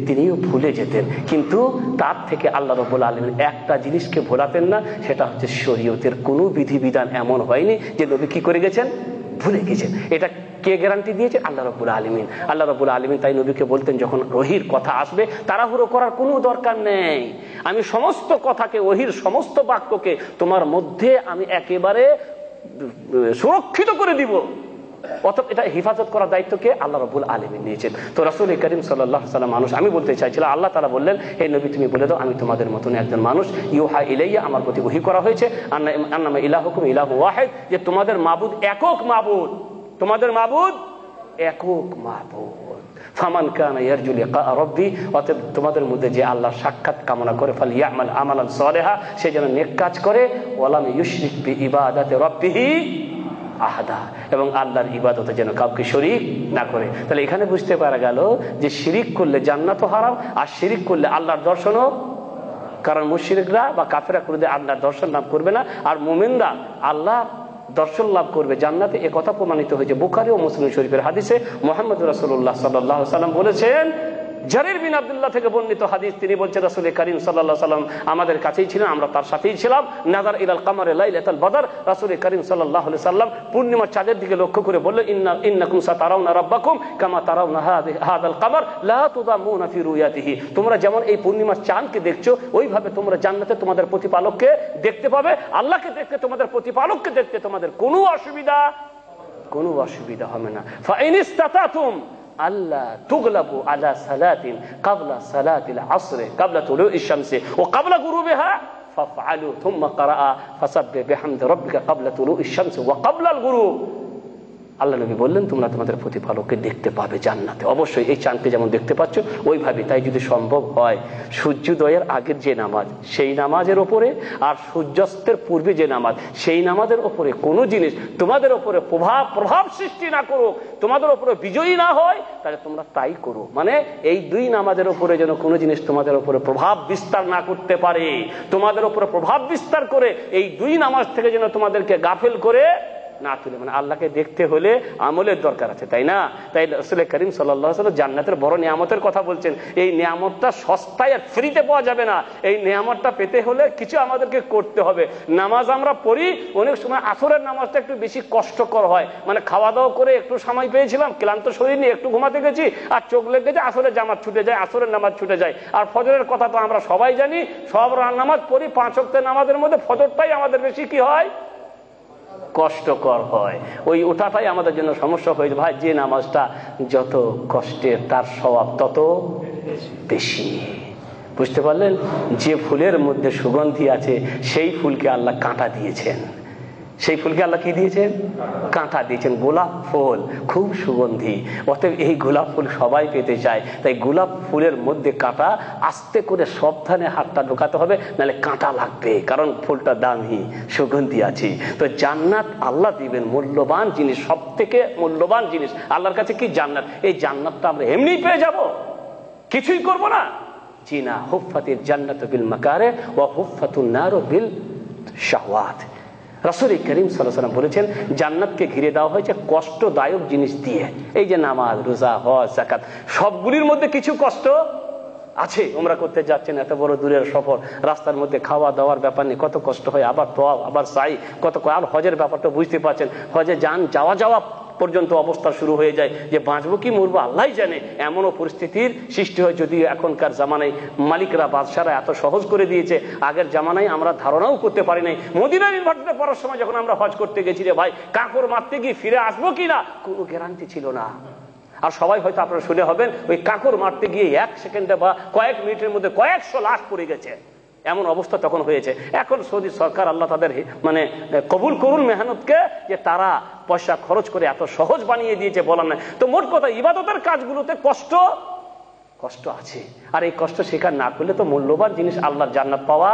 [SPEAKER 2] তিনিও ভুলে যেতেন, কিন্তু তার থেকে আল্লাহ রাব্বুল আলামিন একটা জিনিসকে ভোলাতেন না, সেটা হচ্ছে শরীয়তের কোনো বিধিবিধান এমন হয়নি যে নবী কি করে গেছেন, ভুলে গেছেন। এটা কে গ্যারান্টি দিয়েছে? আল্লাহ রাব্বুল আলামিন। আল্লাহ রাব্বুল আলামিন তাই নবীকে বলতেন, যখন ওহীর কথা আসবে তাড়াহুড়ো করার কোনো দরকার নেই, আমি সমস্ত কথাকে, ওহীর সমস্ত বাক্যকে তোমার মধ্যে আমি একেবারে সুরক্ষিত করে দিব। অর্থাৎ এটা হেফাজত করার দায়িত্বকে আল্লাহ রাব্বুল আলামিন নিয়েছেন। তো রাসূল কারীম সাল্লাল্লাহু আলাইহি ওয়াসাল্লাম মানুষ। আমি বলতে চাইছিলাম, আল্লাহ তাআলা বললেন, হে নবী তুমি বলে দাও, আমি তোমাদের মতন একজন মানুষ। ইউহা ইলাইয়া, আমার প্রতি ওহী করা হয়েছে, আন্নামা ইলাহুকুম ইলাহু ওয়াহিদ, যে তোমাদের মাবুদ একক মাবুদ, তোমাদের মাবুদ একক মাবুদ। ফামান কানা ইয়ারজু লিকা রাব্বি, অতএব তোমাদের মধ্যে যে আল্লাহর সাক্ষাৎ কামনা করে, ফালইয়ামাল আমালান সালিহা, সে যেন নেক কাজ করে, ওয়ালাম ইউশরিক বিইবাদাতি রাব্বিহি আহাদা, এবং আল্লাহর ইবাদতে যেন কাউকে শরীক না করে। তাহলে এখানে বুঝতে পারা গেল যে শিরিক করলে জান্নাতও হারাম, আর শিরিক করলে আল্লাহর দর্শনও। কারণ মুশরিকরা বা কাফেররা কোনোদিন আল্লাহর দর্শন লাভ করবে না, আর মুমিনরা আল্লাহ দর্শন লাভ করবে জান্নাতে। এ কথা প্রমাণিত হয়েছে বুখারী ও মুসলিম শরীফের হাদিসে। মুহাম্মদ রাসূলুল্লাহ সাল্লাল্লাহু আলাইহি ওয়াসাল্লাম বলেছেন, জারির বিন আব্দুল্লাহ থেকে বর্ণিত হাদিস, তিনি বলছেন রাসূল কারীম সাল্লাল্লাহু আলাইহি ওয়াসাল্লাম আমাদের কাছেই ছিলেন, আমরা তার সাথেই ছিলাম। নাযার ইলাল কামারে লাইলাতুল বদর, রাসূল কারীম সাল্লাল্লাহু আলাইহি ওয়াসাল্লাম পূর্ণিমার চাঁদের দিকে লক্ষ্য করে বললেন, ইন্নাকুম সাতারাউনা রাব্বাকুম কামা তারাউনা হাদাল কামার লা তুদামুনা ফি রুয়াতিহি, তোমরা যেমন এই পূর্ণিমার চাঁদকে দেখছো, ওইভাবে তোমরা জান্নাতে তোমাদের প্রতিপালককে দেখতে পাবে। আল্লাহকে দেখতে, তোমাদের প্রতিপালককে দেখতে তোমাদের কোনো অসুবিধা হবে না। ফাইন ইসতাতাতুম আল্লাহ তুগলাবু আলা সালাতিন ক্বাবলা সালাতিল আসর ক্বাবলা তুলুইশ শামসি ওয়া ক্বাবলা গুরুবিহা ফাফআলু থুম্মা ক্বারাআ ফাসাব্বিহ বিহামদি রাব্বিকা ক্বাবলা তুলুইশ শামসি ওয়া ক্বাবলাল গুরুব। আল্লাহ নবী বললেন, তোমরা তোমাদের প্রতিপালককে দেখতে পাবে জান্নাতে। অবশ্যই এই চাঁদকে যেমন দেখতে পাচ্ছ ওইভাবে, তাই যদি সম্ভব হয় সূর্যোদয়ের আগের যে নামাজ, সেই নামাজের ওপরে, আর সূর্যাস্তের পূর্বে যে নামাজ, সেই নামাজের ওপরে কোনো জিনিস তোমাদের ওপরে প্রভাব সৃষ্টি না করুক, তোমাদের ওপরে বিজয়ী না হয়, তাহলে তোমরা তাই করো। মানে এই দুই নামাজের ওপরে যেন কোনো জিনিস তোমাদের ওপরে প্রভাব বিস্তার না করতে পারে, তোমাদের ওপরে প্রভাব বিস্তার করে এই দুই নামাজ থেকে যেন তোমাদেরকে গাফেল করে না তুলে। মানে আল্লাহকে দেখতে হলে আমলের দরকার আছে, তাই না? তাই রাসূল কারীম সাল্লাল্লাহু আলাইহি ওয়াসাল্লাম জান্নাতের বড় নিয়ামতের কথা বলছেন। এই নিয়ামতটা সস্তায় আর ফ্রিতে পাওয়া যাবে না। এই নিয়ামতটা পেতে হলে কিছু আমাদেরকে করতে হবে। নামাজ আমরা পড়ি, অনেক সময় আসরের নামাজটা একটু বেশি কষ্টকর হয়। মানে খাওয়া দাওয়া করে একটু সময় পেয়েছিলাম, ক্লান্ত শরীর নিয়ে একটু ঘুমাতে গেছি, আর চোখ লেগে যায়, আসরের জামাত ছুটে যায়, আসরের নামাজ ছুটে যায়। আর ফজরের কথা তো আমরা সবাই জানি, সব নামাজ পড়ি, 5 ওয়াক্তের নামাজের মধ্যে ফজরটাই আমাদের বেশি কি হয়, কষ্টকর হয়। ওই ওঠাটাই আমাদের জন্য সমস্যা হয়েছে। ভাই, যে নামাজটা যত কষ্টের তার সওয়াব তত বেশি। বুঝতে পারলেন? যে ফুলের মধ্যে সুগন্ধি আছে সেই ফুলকে আল্লাহ কাঁটা দিয়েছেন। সেই ফুলকে আল্লাহ কি দিয়েছেন? কাঁটা দিয়েছেন। গোলাপ ফুল খুব সুগন্ধি, অতএব এই গোলাপ ফুল সবাই পেতে চায়। তাই গোলাপ ফুলের মধ্যে কাঁটা, আস্তে করে সাবধানে হাতটা ঢোকাতে হবে, নাহলে কাঁটা লাগবে, কারণ ফুলটা দামি, সুগন্ধি আছে। তো জান্নাত আল্লাহ দিবেন, মূল্যবান জিনিস, সব থেকে মূল্যবান জিনিস আল্লাহর কাছে কি? জান্নাত। এই জান্নাতটা আমরা এমনি পেয়ে যাব, কিছুই করব না? জি না। হুফফাতিল জান্নাতু বিল মাকারে ওয়া হুফফাতুন নারু বিল শাহওয়াত। রাসূল কারীম সাল্লাল্লাহু আলাইহি ওয়াসাল্লাম বলেছেন, জান্নাতকে ঘিরে দেওয়া হয়েছে কষ্টদায়ক জিনিস দিয়ে। এই যে নামাজ, রোজা, হজ, যাকাত, সবগুলির মধ্যে কিছু কষ্ট আছে। উমরা করতে যাচ্ছেন, এত বড় দূরের সফর, রাস্তার মধ্যে খাওয়া দাওয়ার ব্যাপার নিয়ে কত কষ্ট হয়, আবার তোয়াব, আবার সাই, কত। আর হজের ব্যাপারটা বুঝতে পারছেন, হজে যাওয়া পর্যন্ত অবস্থা শুরু হয়ে যায় যে বাঁচবো কি মরবো আল্লাহই জানে। এমনও পরিস্থিতির সৃষ্টি হয়, যদিও এখনকার জামানায় মালিকরা, বাদশারা এত সহজ করে দিয়েছে, আগের জামানায় আমরা ধারণাও করতে পারি নাই। মদিনা ইউনিভার্সিটিতে পড়ার সময় যখন আমরা হজ করতে গেছি, রে ভাই, কাপড় মারতে গিয়ে ফিরে আসবো কিনা কোনো গ্যারান্টি ছিল না। আর সবাই হয়তো আপনারা শুনে হবেন ওই কাঁকর মারতে গিয়ে 1 সেকেন্ডে বা কয়েক মিনিটের মধ্যে কয়েকশো লাশ পড়ে গেছে, এমন অবস্থা তখন হয়েছে। এখন সৌদি সরকার আল্লাহ তাদের মানে কবুল করুন মেহনতকে, যে তারা পয়সা খরচ করে এত সহজ বানিয়ে দিয়েছে বলার নাই। তো মোট কথা ইবাদতের কাজগুলোতে কষ্ট আছে, আর এই কষ্ট স্বীকার না করলে তো মূল্যবান জিনিস আল্লাহর জান্নাত পাওয়া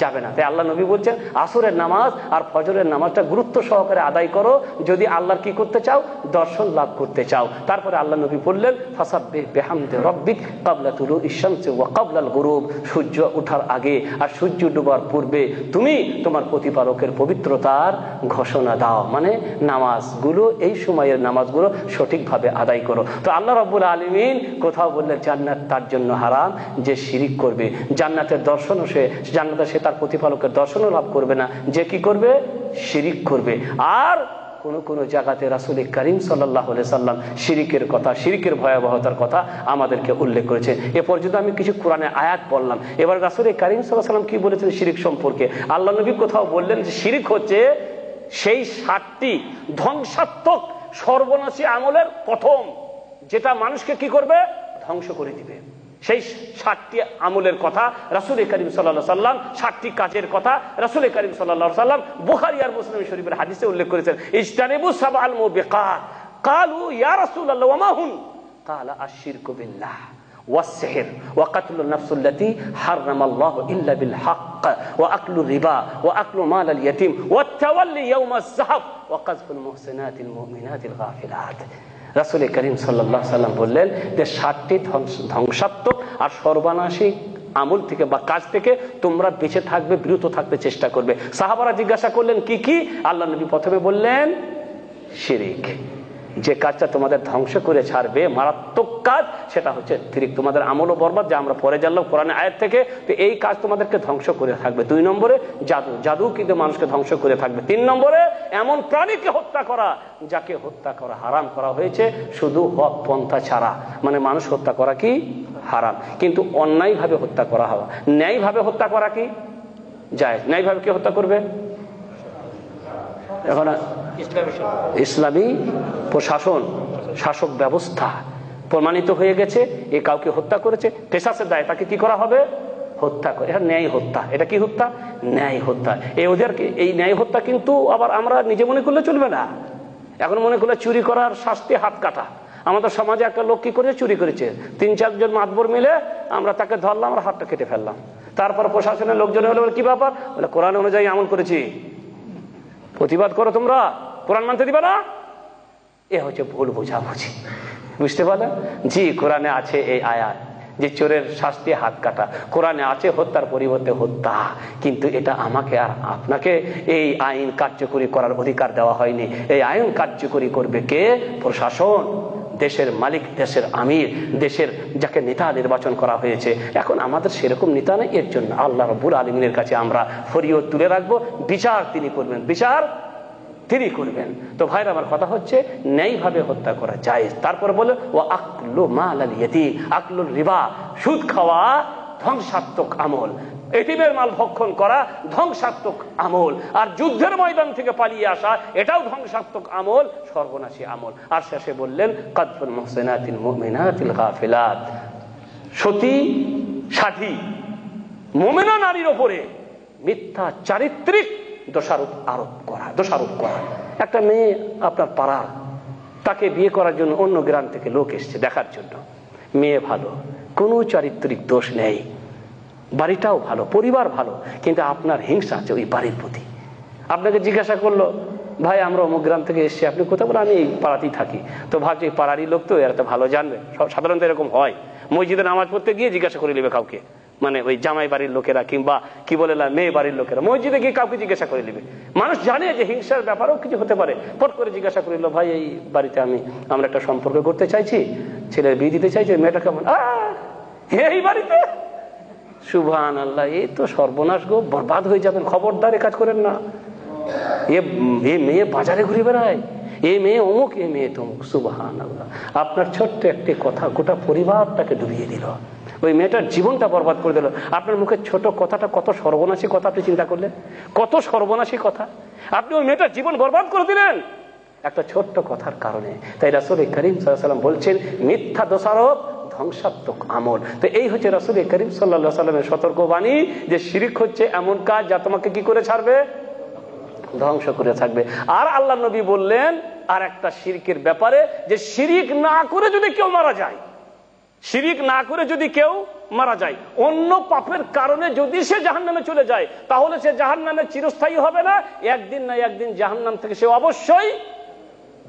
[SPEAKER 2] যাবে না। তাই আল্লাহ নবী বলছেন আসরের নামাজ আর ফজরের নামাজটা গুরুত্ব সহকারে আদায় করো যদি আল্লাহর কি করতে চাও, দর্শন লাভ করতে চাও। তারপরে আল্লাহ নবী বললেন ফাসাব্বিহ বিহামদি রাব্বিক ক্বাবলা তুলুইশ শামসি ওয়া ক্বাবলাল গুরুব, সূর্য ওঠার আগে আর সূর্য ডোবার পূর্বে তুমি তোমার প্রতিপালকের পবিত্রতার ঘোষণা দাও। মানে নামাজগুলো, এই সময়ের নামাজগুলো সঠিকভাবে আদায় করো। তো আল্লাহ রাব্বুল আলামিন কোথাও বললেন জান্নাত তার জন্য হারাম যে শিরিক করবে, জান্নাতের দর্শনও জান্নাতে সে তার প্রতিপালকের দর্শনও লাভ করবে না যে কি করবে, শিরিক করবে। আর কোন জায়গাতে রাসূল করিম সাল্লাল্লাহু আলাইহি সাল্লাম শিরিকের কথা, শিরিকের ভয়াবহতার কথা আমাদেরকে উল্লেখ করেছে। এ পর্যন্ত আমি কিছু কোরআনে আয়াত বললাম। এবার রাসূল করিম সাল্লাল্লাহু আলাইহি সাল্লাম কি বলেছেন শিরিক সম্পর্কে? আল্লাহ নবী কোথাও বললেন যে শিরিক হচ্ছে সেই 7টি ধ্বংসাত্মক সর্বনাশী আমলের প্রথম, যেটা মানুষকে কি করবে, ধ্বংস করে দিবে। সেই 7টি আমলের কথা রাসূল করিম সাল্লাল্লাহু আলাইহি সাল্লাম, 7টি কাজের কথা রাসূল করিম সাল্লাল্লাহু আলাইহি সাল্লাম বুখারী আর মুসলিম শরীফের হাদিসে উল্লেখ করেছেন। ইজতানিবু সাবআল মুবিকাত, ক্বালু ইয়া রাসূলুল্লাহ ওয়া মা হুন, ক্বালা আশ-শিরকু বিল্লাহ ওয়াস-সিহর ওয়া কাতলুন নাফসুল্লাতী হারামাল্লাহু ইল্লা বিল হক ওয়া আকলুর রিবা ওয়া আকলু মালাল ইয়াতীম ওয়া তাওয়াল্লি ইয়াওমাজ যাহফ ওয়া কাযফুল মুহসিনাতিল মুমিনাতিল গাফিলাত। রাসূল করিম সাল্লাল্লাহু আলাইহি সাল্লাম বললেন যে 7টি ধ্বংসাত্মক আর সর্বনাশী আমল থেকে বা কাজ থেকে তোমরা বেঁচে থাকবে, বিরত থাকতে চেষ্টা করবে। সাহাবারা জিজ্ঞাসা করলেন কি কি? আল্লাহ নবী প্রথমে বললেন শিরিক, যে কাজটা তোমাদের ধ্বংস করে ছাড়বে, মারাত্মক কাজ, সেটা হচ্ছে শিরিক। তোমাদের আমলও বরবাদ, যা আমরা পরে জানলাম কোরআনের আয়াত থেকে। তো এই কাজ তোমাদেরকে ধ্বংস করে থাকবে। 2 নম্বরে জাদু কিন্তু মানুষকে ধ্বংস করে থাকবে। 3 নম্বরে এমন প্রাণীকে হত্যা করা যাকে হত্যা করা হারাম করা হয়েছে শুধু হক পন্থা ছাড়া। মানে মানুষ হত্যা করা কি হারাম, কিন্তু অন্যায়ভাবে হত্যা করা হওয়া। ন্যায়ভাবে হত্যা করা কি জায়েজ। ন্যায়ভাবে কে হত্যা করবে? এখন ইসলামী প্রশাসন, শাসক ব্যবস্থা প্রমাণিত হয়ে গেছে এ কাউকে হত্যা করেছে, কেসাসের দায় তাকে কি করা হবে, হত্যা করে। এটা ন্যায় হত্যা। এটা কি হত্যা? ন্যায় হত্যা। এই ন্যায় হত্যা কিন্তু আবার আমরা নিজে মনে করলে চলবে না। এখন মনে করলে চুরি করার শাস্তি হাত কাটা। আমাদের সমাজে একটা লোক কি করেছে, চুরি করেছে, 3-4 জন মাতবর মিলে আমরা তাকে ধরলাম, আমরা হাতটা কেটে ফেললাম। তারপর প্রশাসনের লোকজন হলে কি ব্যাপার, বলে কোরআন অনুযায়ী আমল করেছি, প্রতিবাদ করো, তোমরা কোরআন মানতে দিবে না। এ হচ্ছে ভুল বোঝাবুঝি, বুঝতে পারলেন? জি, কোরআনে আছে এই আয়াত যে চোরের শাস্তি হাত কাটা, কোরআনে আছে হত্যার পরিবর্তে হত্যা, কিন্তু এটা আমাকে আর আপনাকে এই আইন কার্যকরী করার অধিকার দেওয়া হয়নি। এই আইন কার্যকরী করবে কে? প্রশাসন, দেশের মালিক, দেশের আমির, দেশের যাকে নেতা নির্বাচন করা হয়েছে। এখন আমাদের সেরকম নেতা নেই, এর জন্য আল্লাহ রাব্বুল আলামিনের কাছে আমরা ফরিয়াদ তুলে রাখবো, বিচার তিনি করবেন, বিচার তিনি করবেন। তো ভাইরা আমার কথা হচ্ছে ন্যায়ভাবে হত্যা করা জায়েজ। তারপর বলে ও আকলু মালাল ইয়াতীম, আকলুর রিবা, সুদ খাওয়া ধ্বংসাত্মক আমল, এতিমের মাল ভক্ষণ করা ধ্বংসাত্মক আমল, আর যুদ্ধের ময়দান থেকে পালিয়ে আসা এটাও ধ্বংসাত্মক আমল, সর্বনাশী আমল। আর শেষে বললেন কাযফুল মুহসিনাতিল মুমিনাতিল গাফিলাত, সতী সাধী মুমিনা নারীর উপরে মিথ্যা চারিত্রিক দোষারোপ করা। একটা মেয়ে আপনার পাড়ার, তাকে বিয়ে করার জন্য অন্য গ্রাম থেকে লোক এসছে দেখার জন্য, মেয়ে ভালো, কোনো চারিত্রিক দোষ নেই, বাড়িটাও ভালো, পরিবার ভালো, কিন্তু আপনার হিংসা আছে ওই বাড়ির প্রতি। আপনাকে জিজ্ঞাসা করলো ভাই আমরা অমুক গ্রাম থেকে এসছি, আপনি কোথাও? বলে আমি এই পাড়াতেই থাকি। তো ভাবছি এই পাড়ারই লোক, তো এরা তো ভালো জানবে। সাধারণত এরকম হয়, মসজিদে নামাজ পড়তে গিয়ে জিজ্ঞাসা করে নেবে কাউকে, মানে ওই জামাই বাড়ির লোকেরা কিংবা কি বলে মেয়ে বাড়ির লোকেরা মসজিদে গিয়ে কাউকে জিজ্ঞাসা করে নেবে। মানুষ জানে যে হিংসার ব্যাপারেও কিছু হতে পারে, পট করে জিজ্ঞাসা করিল ভাই এই বাড়িতে আমরা একটা সম্পর্ক করতে চাইছি, ছেলের বিয়ে দিতে চাইছি, মেয়েটা কেমন? এই বাড়িতে? সুবহানাল্লাহ, এই তো সর্বনাশ গো, বরবাদ হয়ে যাবেন, খবরদার এ কাজ করেন না। এ মেয়ে বাজারে ঘুরে বেড়ায়, এ মেয়ে অমুক, এ মেয়ে তমুক। সুবহানাল্লাহ, আপনার ছোট্ট একটি কথা গোটা পরিবারটাকে ডুবিয়ে দিল, ওই মেয়েটার জীবনটা বরবাদ করে দিল। আপনার মুখের ছোট কথাটা কত সর্বনাশী কথা, আপনি চিন্তা করলেন, কত সর্বনাশী কথা, আপনি ওই মেয়েটার জীবন বরবাদ করে দিলেন। একটা ছোট্ট কথার কারণে। তাই রাসূল করিম সাল্লাল্লাহু আলাইহি ওয়াসাল্লাম বলছেন মিথ্যা দোষারোপ ধ্বংসাত্মক আমল। তো এই হচ্ছে রাসূল করিম সাল্লাল্লাহু আলাইহি ওয়াসাল্লামের সতর্কবাণী যে শিরক হচ্ছে এমন কাজ যা তোমাকে কি করে ছাড়বে, ধ্বংস করে থাকবে। আর আল্লাহ নবী বললেন আর একটা শিরকের ব্যাপারে যে শিরিক না করে যদি কেউ মারা যায়, শিরিক না করে যদি কেউ মারা যায়, অন্য পাপের কারণে যদি সে জাহান্নামে চলে যায়, তাহলে সে জাহান্নামে চিরস্থায়ী হবে না, একদিন না একদিন জাহান্নাম থেকে সে অবশ্যই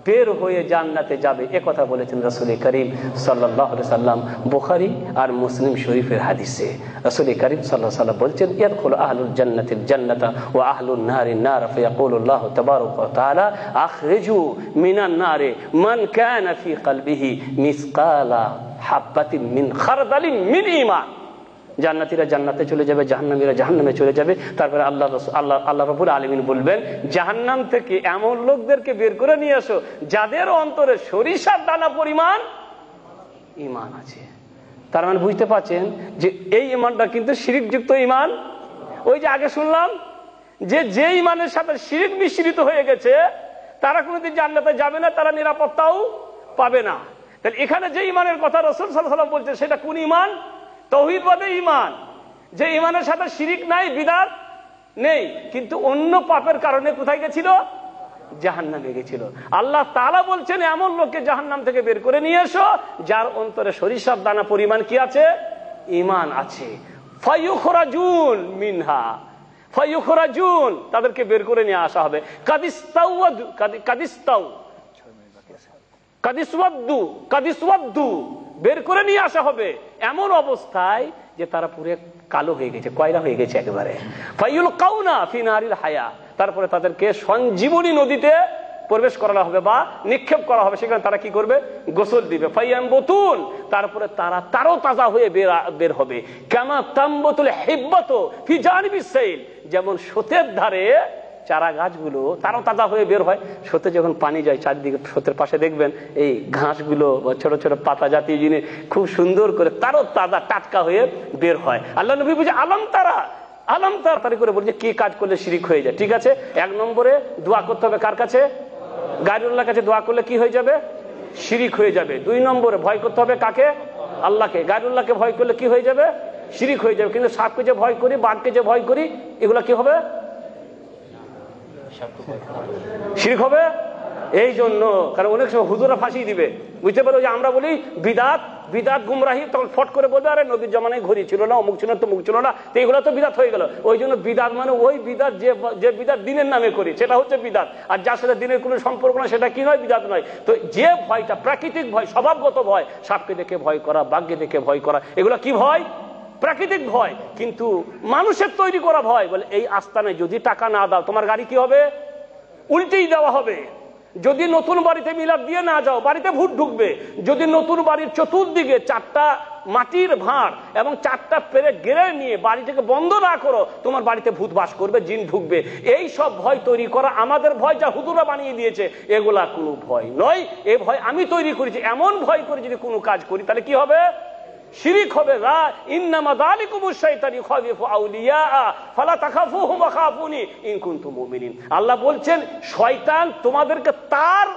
[SPEAKER 2] বের হয়ে জান্নাতে যাবে। এ কথা বলেছেন রাসূল করিম সাল্লাল্লাহু আলাইহি সাল্লাম বুখারী আর মুসলিম শরীফের হাদিসে। রাসূল করিম সাল্লাল্লাহু আলাইহি সাল্লাম বলছেন ইয়াদখুলু আহলুল জান্নাতিল জান্নাতা ওয়া আহলুন নারিন নার ফায়াকুলু আল্লাহু তাবারাকা ওয়া তাআলা আখরিজু মিনান নারি মান কানা ফি কলবিহি মিসকালা হাববাতিন মিন খারদালিন মিন ঈমান। জান্নাতীরা জান্নাতে চলে যাবে, জাহান্নামীরা জাহান্নামে চলে যাবে। তারপরে আল্লাহ রাব্বুল আলামিন বলবেন জাহান্নাম থেকে এমন লোকদেরকে বের করে নিয়ে আসো যাদের অন্তরে সরিষার দানা পরিমাণ ঈমান আছে। তার মানে বুঝতে পারছেন যে এই ঈমানটা কিন্তু শিরকযুক্ত ঈমান। ওই যে আগে শুনলাম যে ঈমানের সাথে শিরক মিশ্রিত হয়ে গেছে তারা কোনোদিন জান্নাতে যাবে না, তারা নিরাপত্তাও পাবে না। তাহলে এখানে যে ঈমানের কথা রাসূল সাল্লাল্লাহু আলাইহি ওয়াসাল্লাম বলছে সেটা কোন ঈমান? তাওহীদবাদী ঈমান, যে ঈমানের সাথে শিরিক নাই, বিদআত নেই, কিন্তু অন্য পাপের কারণে কোথায় গেছিল? জাহান্নামে গেছিল। আল্লাহ তাআলা বলছেন এমন লোককে জাহান্নাম থেকে বের করে নিয়ে এসো যার অন্তরে সরিষার দানা পরিমাণ কি আছে? ঈমান আছে। ফায়ুখরাজুন মিনহা, ফায়ুখরাজুন, তাদেরকে বের করে নিয়ে আসা হবে। কাদিসওয়াদ্দু, বের করে নিয়ে আসা হবে এমন অবস্থায় যে তারা পুরো কালো হয়ে গেছে, কয়লা হয়ে গেছে একেবারে। ফায়ুলকাউনা ফি নারিল হায়া, তারপরে তাদেরকে সঞ্জীবনী নদীতে প্রবেশ করানো হবে বা নিক্ষেপ করা হবে। সেখানে তারা কি করবে? গোসল দিবে। ফায়ামবুতুন, তারপরে তারা তারো তাজা হয়ে বের হবে। কামা তামবুতুল হিব্বাতু ফি জানিবিস সাইল, যেমন স্রোতের ধারে চারা গাছগুলো তারো তাজা হয়ে বের হয়। স্রোতে যখন পানি যায় চারিদিকে, স্রোতের পাশে দেখবেন এই ঘাসগুলো বা ছোট ছোট পাতা জাতীয় জিনিস খুব সুন্দর করে তারো তাজা টাটকা হয়ে বের হয়। আল্লাহ নবী বুঝে আলম তাড়াতাড়ি করে বলছে কি কাজ করলে শিরিক হয়ে যায়। ঠিক আছে, 1 নম্বরে দোয়া করতে হবে কার কাছে? গায়রুল্লাহর কাছে দোয়া করলে কি হয়ে যাবে? শিরিক হয়ে যাবে। 2 নম্বরে ভয় করতে হবে কাকে? আল্লাহকে। গায়রুল্লাহকে ভয় করলে কি হয়ে যাবে? শিরিক হয়ে যাবে। কিন্তু সাপকে যে ভয় করি, বাঘকে যে ভয় করি, এগুলা কি হবে? শিরক হবে। এই জন্য কারণ অনেক সময় হুজুরা ফাঁসি দিবে, বুঝতে পারো যে আমরা বলি বিদাত গুমরাহি, তখন ফট করে বলবে আরে নবীর জামানায় ঘড়ি ছিল না, অমুক ছিল না, তমুক ছিল না, তো এগুলো তো বিদাত হয়ে গেল। ওই জন্য বিদাত মানে ওই বিদাত যে বিদাত দিনের নামে করি সেটা হচ্ছে বিদাত, আর যার সাথে দিনের কোনো সম্পর্ক না সেটা কি নয়? বিদাত নয়। তো যে ভয়টা প্রাকৃতিক ভয়, স্বভাবগত ভয়, সাপকে দেখে ভয় করা, বাঘকে দেখে ভয় করা, এগুলো কি ভয়? প্রাকৃতিক ভয়। কিন্তু মানুষের তৈরি করা ভয়, বলে এই আস্তানায় যদি টাকা না দাও তোমার গাড়ি কি হবে? উল্টেই দেওয়া হবে। যদি নতুন বাড়িতে মিলাদ দিয়ে না যাও বাড়িতে ভূত ঢুকবে। যদি নতুন বাড়ির চতুর্দিকে 4টা মাটির ভাঁড় এবং 4টা পেরেক গেড়ে নিয়ে বাড়িটাকে বন্ধ না করো তোমার বাড়িতে ভূত বাস করবে, জিন ঢুকবে। এই সব ভয় তৈরি করা আমাদের ভয়, যা হুজুরা বানিয়ে দিয়েছে। এগুলা কোনো ভয় নয়, এ ভয় আমি তৈরি করেছি। এমন ভয় করে যদি কোনো কাজ করি তাহলে কি হবে? শিরিক হবে। ইন্নামা যালিকুমুশ শাইতানু ইখাবিফু আউলিয়া ফালা তাখাফুহুম ওয়া খাফুনি ইন কুনতুম মুমিনিন। আল্লাহ বলছেন শয়তান তোমাদেরকে তার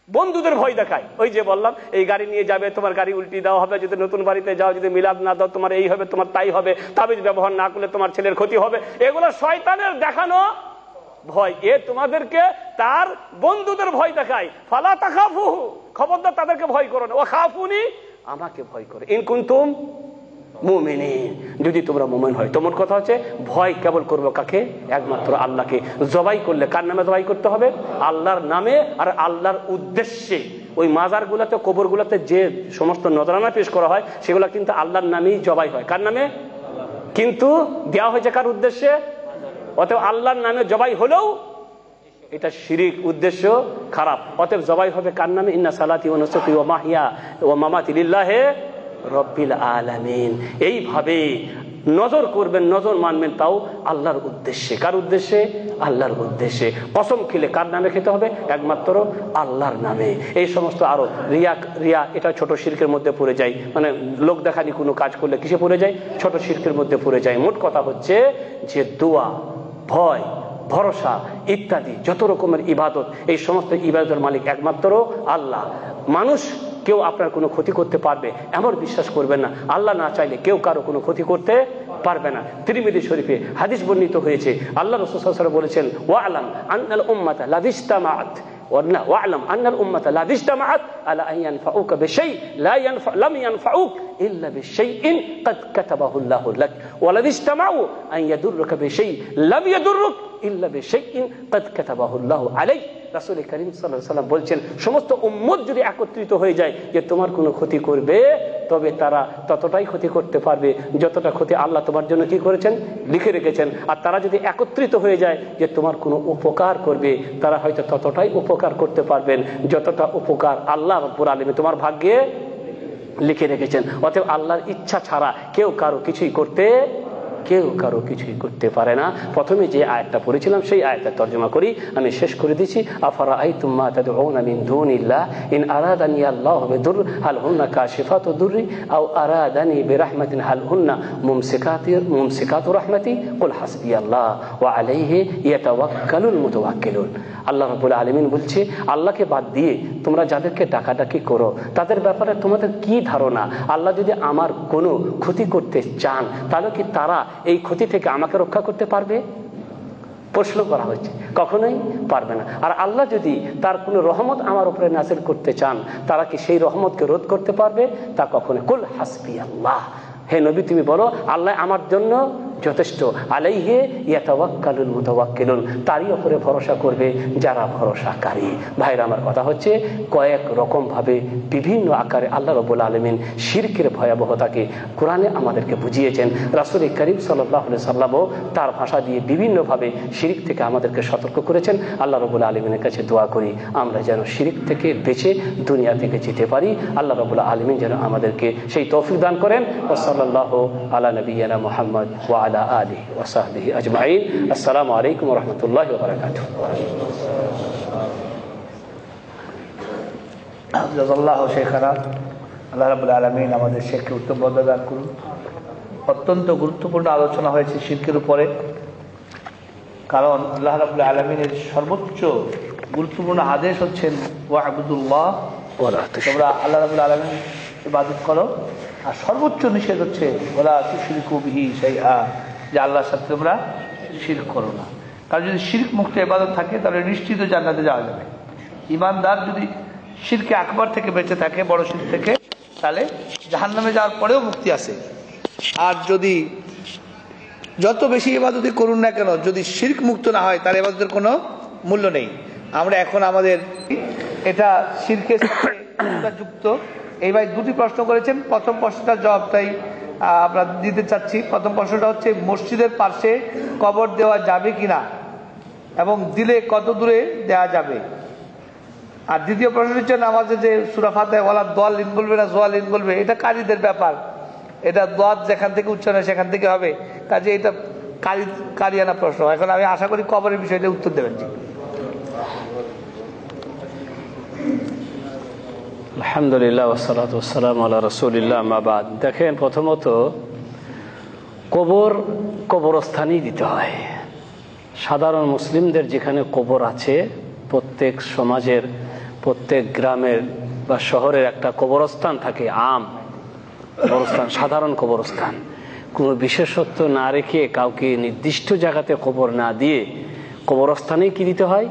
[SPEAKER 2] বন্ধুদের ভয় দেখায়। ওই যে বললাম এই গাড়ি নিয়ে যাবে, তোমার গাড়ি উল্টি দেওয়া হবে, যদি নতুন বাড়িতে যাও, যদি মিলাদ না দাও তোমার এই হবে, তোমার তাই হবে, তাবিজ ব্যবহার না করলে তোমার ছেলের ক্ষতি হবে। এগুলো শয়তানের দেখানো ভয়। এ তোমাদেরকে তার বন্ধুদের ভয় দেখায়। ফালা তাখাফুহু, খবরদার তাদেরকে ভয় করো না। ওয়া খাফুনি, আমাকে ভয় করে। ইন কুনতুম মুমিনিন, যদি তোমরা মুমিন হয়। তোমার কথা হচ্ছে ভয় কেবল করবো কাকে? একমাত্র আল্লাহকে। জবাই করলে কার নামে জবাই করতে হবে? আল্লাহর নামে আর আল্লাহর উদ্দেশ্যে। ওই মাজার গুলাতে, কবর গুলাতে যে সমস্ত নজরানা পেশ করা হয় সেগুলো কিন্তু আল্লাহর নামেই জবাই হয়। কার নামে? কিন্তু দেওয়া হয়েছে কার উদ্দেশ্যে? অতএব আল্লাহর নামে জবাই হলেও এটা শিরিক, উদ্দেশ্য খারাপ। অতএব জবাই হবে কার নামে? ইন্না সালাতি ওয়া নুসুকি ওয়া মাহইয়া ওয়া মামাতি লিল্লাহি রাব্বিল আলামিন। এইভাবে নজর করবেন, নজর মানবেন, তাও আল্লাহর উদ্দেশ্যে। কার উদ্দেশ্যে? আল্লাহর উদ্দেশ্যে। কসম খেলে কার নামে খেতে হবে? একমাত্র আল্লাহর নামে। এই সমস্ত আরো রিয়া এটা ছোট শিরকের মধ্যে পড়ে যায়। মানে লোক দেখানি কোনো কাজ করলে কিসে পড়ে যায়? ছোট শিরকের মধ্যে পড়ে যায়। মোট কথা হচ্ছে যে দোয়া, ভয়, ভরসা ইত্যাদি যত রকমের ইবাদত, এই সমস্ত ইবাদতের মালিক একমাত্র আল্লাহ। মানুষ কেউ আপনার কোনো ক্ষতি করতে পারবে এমন বিশ্বাস করবেন না। আল্লাহ না চাইলে কেউ কারো কোনো ক্ষতি করতে পারবে না। তিরমিজি শরীফে হাদিস বর্ণিত হয়েছে, আল্লাহ রাসূল সাল্লাল্লাহু আলাইহি ওয়াসাল্লাম বলেছেন, ওয়া'লাম আন্নাল উম্মাতা লাযিজতামাআত واعلم ان الامه لا اجتمعت على ان ينفعوك بشيء لم ينفعوك الا بشيء قد كتبه الله لك ولا اجتمعوا ان يضرك بشيء لم يضرك ইল্লা বিশাইইন قد كتبه الله عليك। রাসূল করিম সাল্লাল্লাহু আলাইহি ওয়াসাল্লাম বলছেন, সমস্ত উম্মত যদি একত্রিত হয়ে যায় যে তোমার কোনো ক্ষতি করবে, তবে তারা ততটাই ক্ষতি করতে পারবে যতটা ক্ষতি আল্লাহ তোমার জন্য কি করেছেন, লিখে রেখেছেন। আর তারা যদি একত্রিত হয়ে যায় যে তোমার কোনো উপকার করবে, তারা হয়তো ততটাই উপকার করতে পারবেন যতটা উপকার আল্লাহ রাব্বুল আলামিন তোমার ভাগ্যে লিখে রেখেছেন। অতএব আল্লাহর ইচ্ছা ছাড়া কেউ কারো কিছুই করতে পারে না। প্রথমে যে আয়াতটা পড়েছিলাম সেই আয়াতটা তর্জমা করি, আমি শেষ করে দিচ্ছি। আফারাআইতুম মা তাদউনা মিন দুনিল্লাহ ইন আরাদানি আল্লাহু বিদুর হাল হুন্না কাশিফাতু দুররি আও আরাদানি বিরাহমাতিন হাল হুন্না মুমসিকাতু রাহমাতি কুল হাসবিয়াল্লাহ ওয়া আলাইহি ইয়াতাওয়াক্কালুল মুতাওয়াক্কিলুন। আল্লাহ রাব্বুল আলামিন বলছে, আল্লাহকে বাদ দিয়ে তোমরা যাদেরকে ডাকাডাকি করো তাদের ব্যাপারে তোমাদের কি ধারণা? আল্লাহ যদি আমার কোনো ক্ষতি করতে চান তাহলে কি তারা এই ক্ষতি থেকে আমাকে রক্ষা করতে পারবে? প্রশ্ন করা হচ্ছে, কখনোই পারবে না। আর আল্লাহ যদি তার কোনো রহমত আমার উপরে নাযিল করতে চান, তারা কি সেই রহমতকে রোধ করতে পারবে? তা কখনো। কুল হাসবিয়াল্লাহ, হে নবী তুমি বলো আল্লাহ আমার জন্য যথেষ্ট। আলাইহি ইয়াতাওয়াক্কালুল মুতাওয়াক্কিলুন, তারই উপরে ভরসা করবে যারা ভরসাকারী। ভাইরা, আমার কথা হচ্ছে কয়েক রকম ভাবে বিভিন্ন আকারে আল্লাহ রাব্বুল আলামিন শিরকের ভয়াবহতাকে কোরআনে আমাদেরকে বুঝিয়েছেন। রাসূল করিম সাল্লাল্লাহু আলাইহি সাল্লামও তার ভাষা দিয়ে বিভিন্ন ভাবে শিরক থেকে আমাদেরকে সতর্ক করেছেন। আল্লাহ রাব্বুল আলামিনের কাছে দোয়া করি আমরা যেন শিরক থেকে বেঁচে দুনিয়া থেকে যেতে পারি। আল্লাহ রাব্বুল আলামিন যেন আমাদেরকে সেই তৌফিক দান করেন। সাল্লাল্লাহু আলা নবিয়িনা মুহাম্মদ ওয়া আলা আলিহি ওয়া সাহবিহি আজমাইন। আসসালামু আলাইকুম ওয়া রাহমাতুল্লাহি ওয়া বারাকাতুহু।
[SPEAKER 1] জাযাল্লাহু শাইখানা। আল্লাহ রাব্বুল আলামিন আমাদের শেখকে উত্তম বদলা দান করুন। অত্যন্ত গুরুত্বপূর্ণ আলোচনা হয়েছে শিরকের উপরে, কারণ আল্লাহ রাব্বুল আলামিনের সর্বোচ্চ গুরুত্বপূর্ণ আদেশ হচ্ছেন ওয়া'বুদুল্লাহ, তোমরা আল্লাহ রাব্বুল আলামিনের ইবাদত করো। আর সর্বোচ্চ নিষেধ হচ্ছে ওয়ালা তুশরিকু বিহি শাইআ, যে আল্লাহর সাথে তোমরা শিরক করো না। কারণ যদি শিরক মুক্ত ইবাদত থাকে তাহলে নিশ্চিত জান্নাতে যাওয়া যাবে। ইমানদার যদি শিরকে আকবার থেকে বেঁচে থাকে, বড় শিরক থেকে, তাহলে জাহান্নামে যাওয়ার পরেও মুক্তি আছে। আর যদি যত বেশি ইবাদতই করুন না কেন, যদি শিরক মুক্ত না হয় তাহলে ইবাদতের কোনো মূল্য নেই। আমরা এখন আমাদের এটা শিরকের সাথে যুক্ত। এই ভাই দুটি প্রশ্ন করেছেন, প্রথম প্রশ্নটার জবাবটাই আমরা দিতে চাচ্ছি। প্রথম প্রশ্নটা হচ্ছে মসজিদের পাশে কবর দেওয়া যাবে কিনা এবং দিলে কত দূরে দেওয়া যাবে। আর দ্বিতীয় প্রশ্ন হচ্ছে নামাজে যে সূরা ফাতিহা ওয়ালা দাল্লিন বলবে না যালিন বলবে, এটা কারীদের ব্যাপার। এটা দাদ যেখান থেকে উচ্চারণ হয় সেখান থেকে হবে, কাজে এটা কারিয়ানা প্রশ্ন। এখন আমি আশা করি কবরের বিষয়টা উত্তর দেবেন।
[SPEAKER 2] আলহামদুলিল্লাহ ওয়াসসালাতু ওয়াসসালামু আলা রাসূলিল্লাহ, আম্মা বাদ। দেখেন, প্রথমত কবরস্থানই দিতে হয়। সাধারণ মুসলিমদের যেখানে কবর আছে, প্রত্যেক সমাজের প্রত্যেক গ্রামের বা শহরের একটা কবরস্থান থাকে, আম কবরস্থান, সাধারণ কবরস্থান। কোনো বিশেষত্ব না রেখে কাউকে নির্দিষ্ট জায়গাতে কবর না দিয়ে কবরস্থানেই কি দিতে হয়,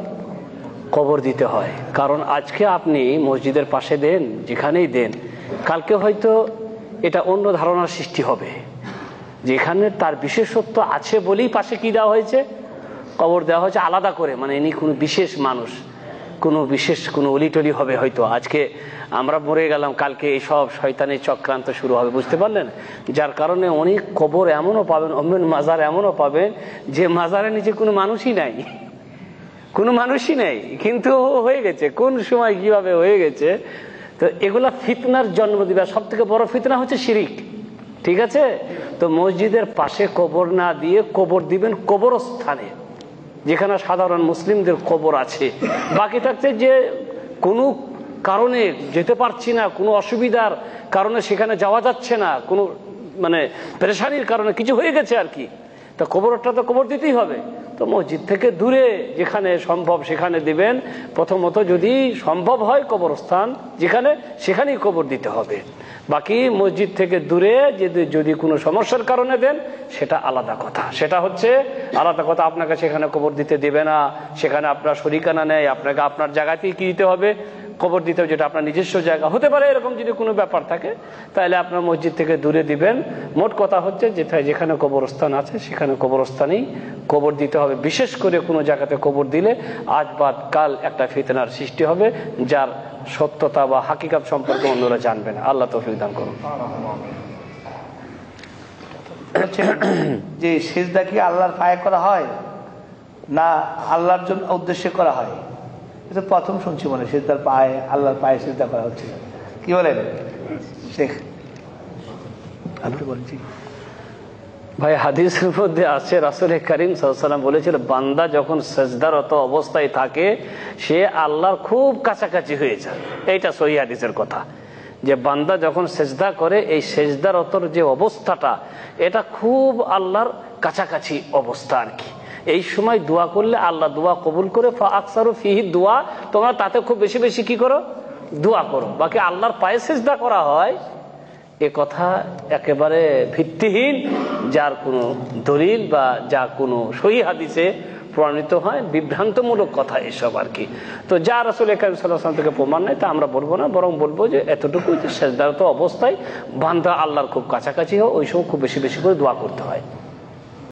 [SPEAKER 2] কবর দিতে হয়। কারণ আজকে আপনি মসজিদের পাশে দেন, যেখানেই দেন, কালকে হয়তো এটা অন্য ধারণার সৃষ্টি হবে, যেখানে তার বিশেষত্ব আছে বলেই পাশে কি দেওয়া হয়েছে, কবর দেওয়া হয়েছে আলাদা করে। মানে ইনি কোনো বিশেষ মানুষ, কোনো অলিটলি হবে হয়তো। আজকে আমরা মরে গেলাম, কালকে এই সব শয়তানি চক্রান্ত শুরু হবে, বুঝতে পারলেন? যার কারণে অনেক কবর এমনও পাবেন, অমন মাজার এমনও পাবেন যে মাজারের নিচে কোনো মানুষই নাই, কিন্তু হয়ে গেছে, কোন সময় কিভাবে হয়ে গেছে। তো এগুলা ফিতনার জন্ম দিবে। সব থেকে বড় ফিতনা হচ্ছে শিরিক, ঠিক আছে? তো মসজিদের পাশে কবর না দিয়ে কবর দিবেন কবরস্থানে, যেখানে সাধারণ মুসলিমদের কবর আছে। বাকি থাকছে যে কোনো কারণে যেতে পারছি না, কোনো অসুবিধার কারণে সেখানে যাওয়া যাচ্ছে না, কোনো পেরেশানির কারণে কিছু হয়ে গেছে আর কি, তা কবরটা তো কবর দিতেই হবে। তো মসজিদ থেকে দূরে যেখানে সম্ভব সেখানে দিবেন। প্রথমত যদি সম্ভব হয় কবরস্থান যেখানে, সেখানেই কবর দিতে হবে। বাকি মসজিদ থেকে দূরে যদি কোনো সমস্যার কারণে দেন সেটা আলাদা কথা, সেটা হচ্ছে আলাদা কথা। আপনাকে সেখানে কবর দিতে দেবে না, সেখানে আপনার শরিকানা নেই, আপনাকে আপনার জায়গাতেই কি দিতে হবে, কবর দিতে হবে, যেটা আপনার নিজস্ব জায়গা হতে পারে। এরকম যদি কোনো ব্যাপার থাকে তাহলে আপনার মসজিদ থেকে দূরে দিবেন। মোট কথা হচ্ছে যেখানে কবরস্থান আছে সেখানে কবরস্থানেই কবর দিতে হবে। বিশেষ করে কোনো জায়গাতে কবর দিলে আজ বাদ কাল একটা ফিতনার সৃষ্টি হবে, যার সত্যতা বা হাকিকাত সম্পর্কে অন্যরা জানবে না। আল্লাহ তৌফিক দান করুন।
[SPEAKER 1] যে সিজদা কি আল্লাহর পায়ে করা হয় না আল্লাহর জন্য উদ্দেশ্যে করা হয়? এটা প্রথম শুনছি মনে, সিজদার পায়ে, আল্লাহর পায়ে সিজদা করা হচ্ছে, কি বলেন শেখ? আপনি বলছি
[SPEAKER 2] ভাই, হাদিসের মধ্যে আছে রাসূল করিম সাল্লাল্লাহু আলাইহি ওয়াসাল্লাম বলেছিল, বান্দা যখন সিজদারত অবস্থায় থাকে সে আল্লাহর খুব কাছাকাছি হয়ে যায়। এইটা সহিহ হাদিসের কথা, যে বান্দা যখন সিজদা করে এই সিজদারতর যে অবস্থাটা এটা খুব আল্লাহর কাছাকাছি অবস্থা আর কি। এই সময় দোয়া করলে আল্লাহ দোয়া কবুল করে। ফাআকসারু ফিহি দোয়া, তোমরা তাতে খুব বেশি বেশি কি করো, দোয়া করো। বাকি আল্লাহর পায়ে সিজদা করা হয় এ কথা একেবারে ভিত্তিহীন, যার কোনো দলিল বা যা কোনো সহিহ হাদিসে প্রমাণিত হয়, বিভ্রান্তমূলক কথা এসব আর কি। তো যা রাসূল করিম সাল্লাল্লাহু আলাইহি ওয়াসাল্লাম থেকে প্রমাণ নেই তা আমরা বলবো না, বরং বলবো যে এতটুকু যে সিজদারত অবস্থায় বান্দা আল্লাহর খুব কাছাকাছি হয়, ওই সময় খুব বেশি বেশি করে দোয়া করতে হয়।